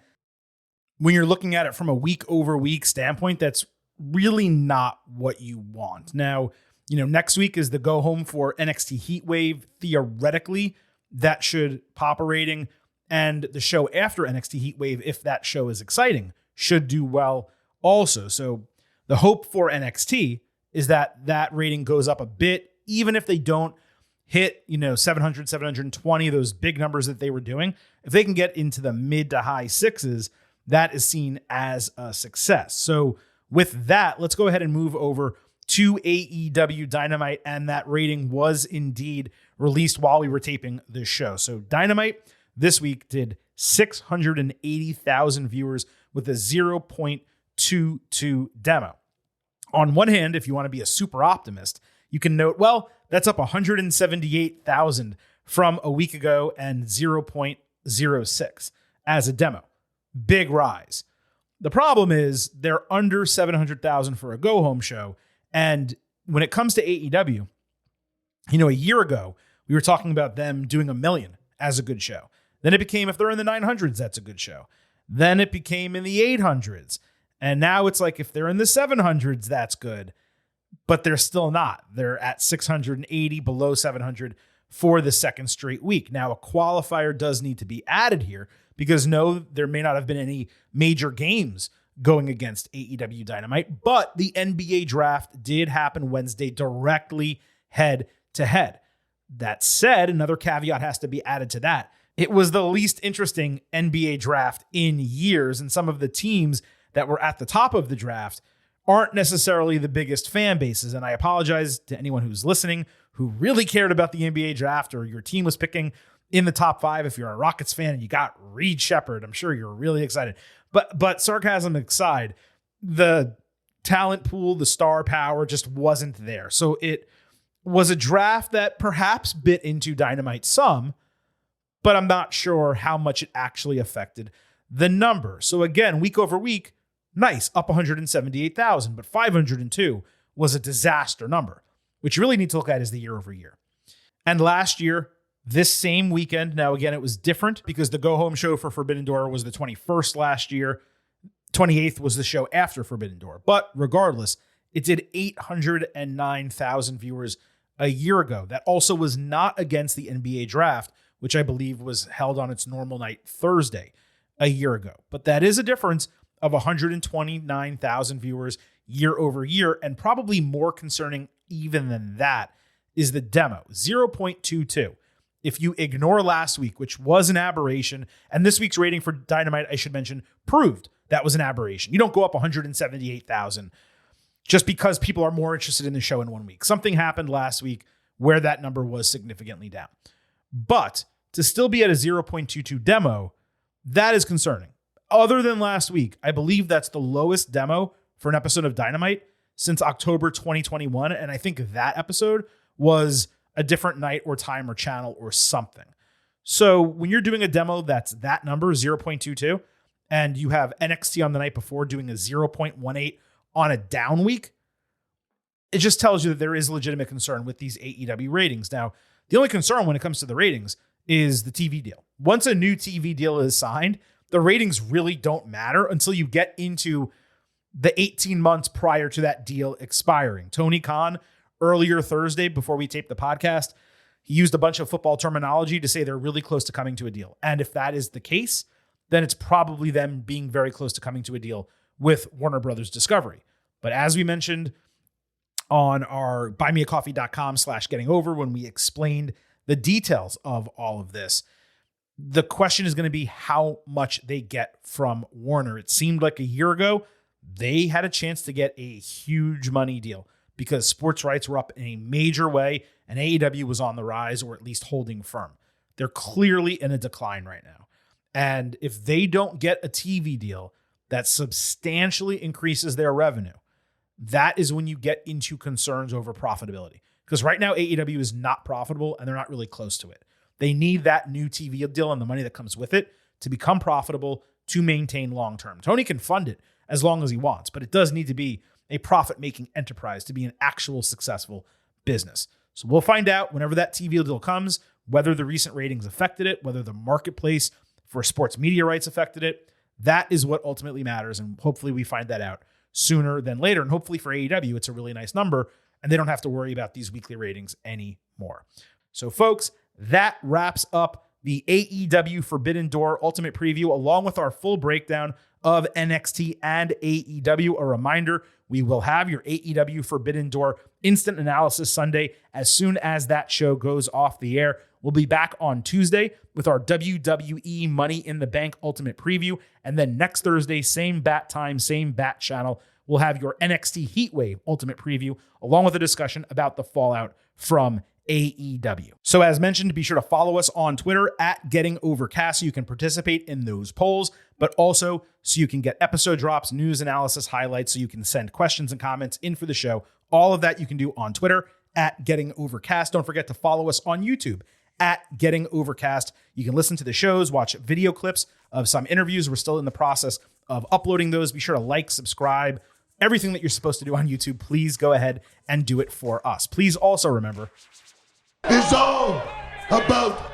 when you're looking at it from a week-over-week standpoint, that's really not what you want. Now, next week is the go home for NXT Heatwave. Theoretically, that should pop a rating, and the show after NXT Heatwave, if that show is exciting, should do well also. So the hope for NXT is that that rating goes up a bit, even if they don't hit, 700, 720, those big numbers that they were doing. If they can get into the mid to high sixes, that is seen as a success. So with that, let's go ahead and move over to AEW Dynamite, and that rating was indeed released while we were taping this show. So Dynamite this week did 680,000 viewers with a 0.22 demo. On one hand, if you want to be a super optimist, you can note, well, that's up 178,000 from a week ago and 0.06 as a demo. Big rise. The problem is they're under 700,000 for a go-home show, And when it comes to AEW, a year ago, we were talking about them doing 1 million as a good show. Then it became, if they're in the 900s, that's a good show. Then it became in the 800s. And now it's like, if they're in the 700s, that's good. But they're still not. They're at 680, below 700 for the second straight week. Now, a qualifier does need to be added here because no, there may not have been any major games going against AEW Dynamite, but the NBA draft did happen Wednesday directly head to head. That said, another caveat has to be added to that. It was the least interesting NBA draft in years, and some of the teams that were at the top of the draft aren't necessarily the biggest fan bases. And I apologize to anyone who's listening who really cared about the NBA draft or your team was picking in the top 5. If you're a Rockets fan and you got Reed Shepherd, I'm sure you're really excited. But sarcasm aside, the talent pool, the star power just wasn't there. So it was a draft that perhaps bit into Dynamite some, but I'm not sure how much it actually affected the number. So again, week over week, nice, up 178,000, but 502 was a disaster number. What you really need to look at is the year over year. And last year, this same weekend, now again, it was different because the go-home show for Forbidden Door was the 21st last year. 28th was the show after Forbidden Door. But regardless, it did 809,000 viewers a year ago. That also was not against the NBA draft, which I believe was held on its normal night Thursday a year ago. But that is a difference of 129,000 viewers year over year. And probably more concerning even than that is the demo, 0.22. If you ignore last week, which was an aberration, and this week's rating for Dynamite, I should mention, proved that was an aberration. You don't go up 178,000 just because people are more interested in the show in 1 week. Something happened last week where that number was significantly down. But to still be at a 0.22 demo, that is concerning. Other than last week, I believe that's the lowest demo for an episode of Dynamite since October 2021. And I think that episode was a different night or time or channel or something. So when you're doing a demo that's that number, 0.22, and you have NXT on the night before doing a 0.18 on a down week, it just tells you that there is legitimate concern with these AEW ratings. Now, the only concern when it comes to the ratings is the TV deal. Once a new TV deal is signed, the ratings really don't matter until you get into the 18 months prior to that deal expiring. Tony Khan, earlier Thursday, before we taped the podcast, he used a bunch of football terminology to say they're really close to coming to a deal. And if that is the case, then it's probably them being very close to coming to a deal with Warner Brothers Discovery. But as we mentioned on our buymeacoffee.com/gettingover, when we explained the details of all of this, the question is going to be how much they get from Warner. It seemed like a year ago, they had a chance to get a huge money deal because sports rights were up in a major way and AEW was on the rise, or at least holding firm. They're clearly in a decline right now. And if they don't get a TV deal that substantially increases their revenue, that is when you get into concerns over profitability. Because right now, AEW is not profitable and they're not really close to it. They need that new TV deal and the money that comes with it to become profitable, to maintain long-term. Tony can fund it as long as he wants, but it does need to be a profit-making enterprise to be an actual successful business. So we'll find out whenever that TV deal comes, whether the recent ratings affected it, whether the marketplace for sports media rights affected it. That is what ultimately matters, and hopefully we find that out sooner than later. And hopefully for AEW, it's a really nice number, and they don't have to worry about these weekly ratings anymore. So folks, that wraps up the AEW Forbidden Door Ultimate Preview, along with our full breakdown of NXT and AEW. A reminder, we will have your AEW Forbidden Door Instant Analysis Sunday as soon as that show goes off the air. We'll be back on Tuesday with our WWE Money in the Bank Ultimate Preview. And then next Thursday, same bat time, same bat channel, we'll have your NXT Heatwave Ultimate Preview, along with a discussion about the fallout from AEW. So as mentioned, be sure to follow us on Twitter at GettingOvercast so you can participate in those polls, but also so you can get episode drops, news analysis, highlights, so you can send questions and comments in for the show. All of that you can do on Twitter at GettingOvercast. Don't forget to follow us on YouTube at GettingOvercast. You can listen to the shows, watch video clips of some interviews. We're still in the process of uploading those. Be sure to like, subscribe, everything that you're supposed to do on YouTube, please go ahead and do it for us. Please also remember, It's all about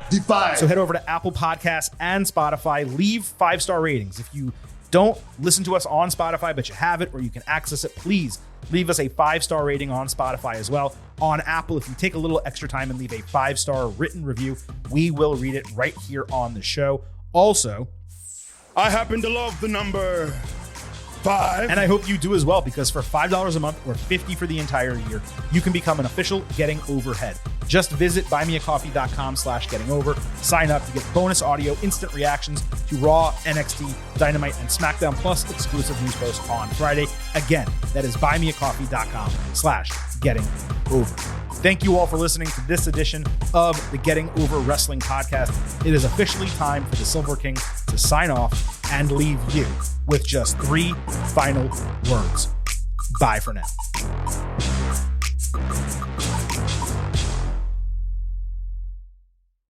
Defy. so head over to Apple Podcasts and Spotify. Leave 5-star ratings. If you don't listen to us on Spotify, but you have it or you can access it, please leave us a 5-star rating on Spotify as well. On Apple, if you take a little extra time and leave a 5-star written review, we will read it right here on the show. Also, I happen to love the number 5. and I hope you do as well, because for $5 a month or $50 for the entire year, you can become an official Getting Over head. Just visit buymeacoffee.com/gettingover. Sign up to get bonus audio, instant reactions to Raw, NXT, Dynamite, and SmackDown, plus exclusive news posts on Friday. Again, that is buymeacoffee.com/gettingover. Thank you all for listening to this edition of the Getting Over Wrestling Podcast. It is officially time for the Silver King to sign off and leave you with just 3 final words. Bye for now.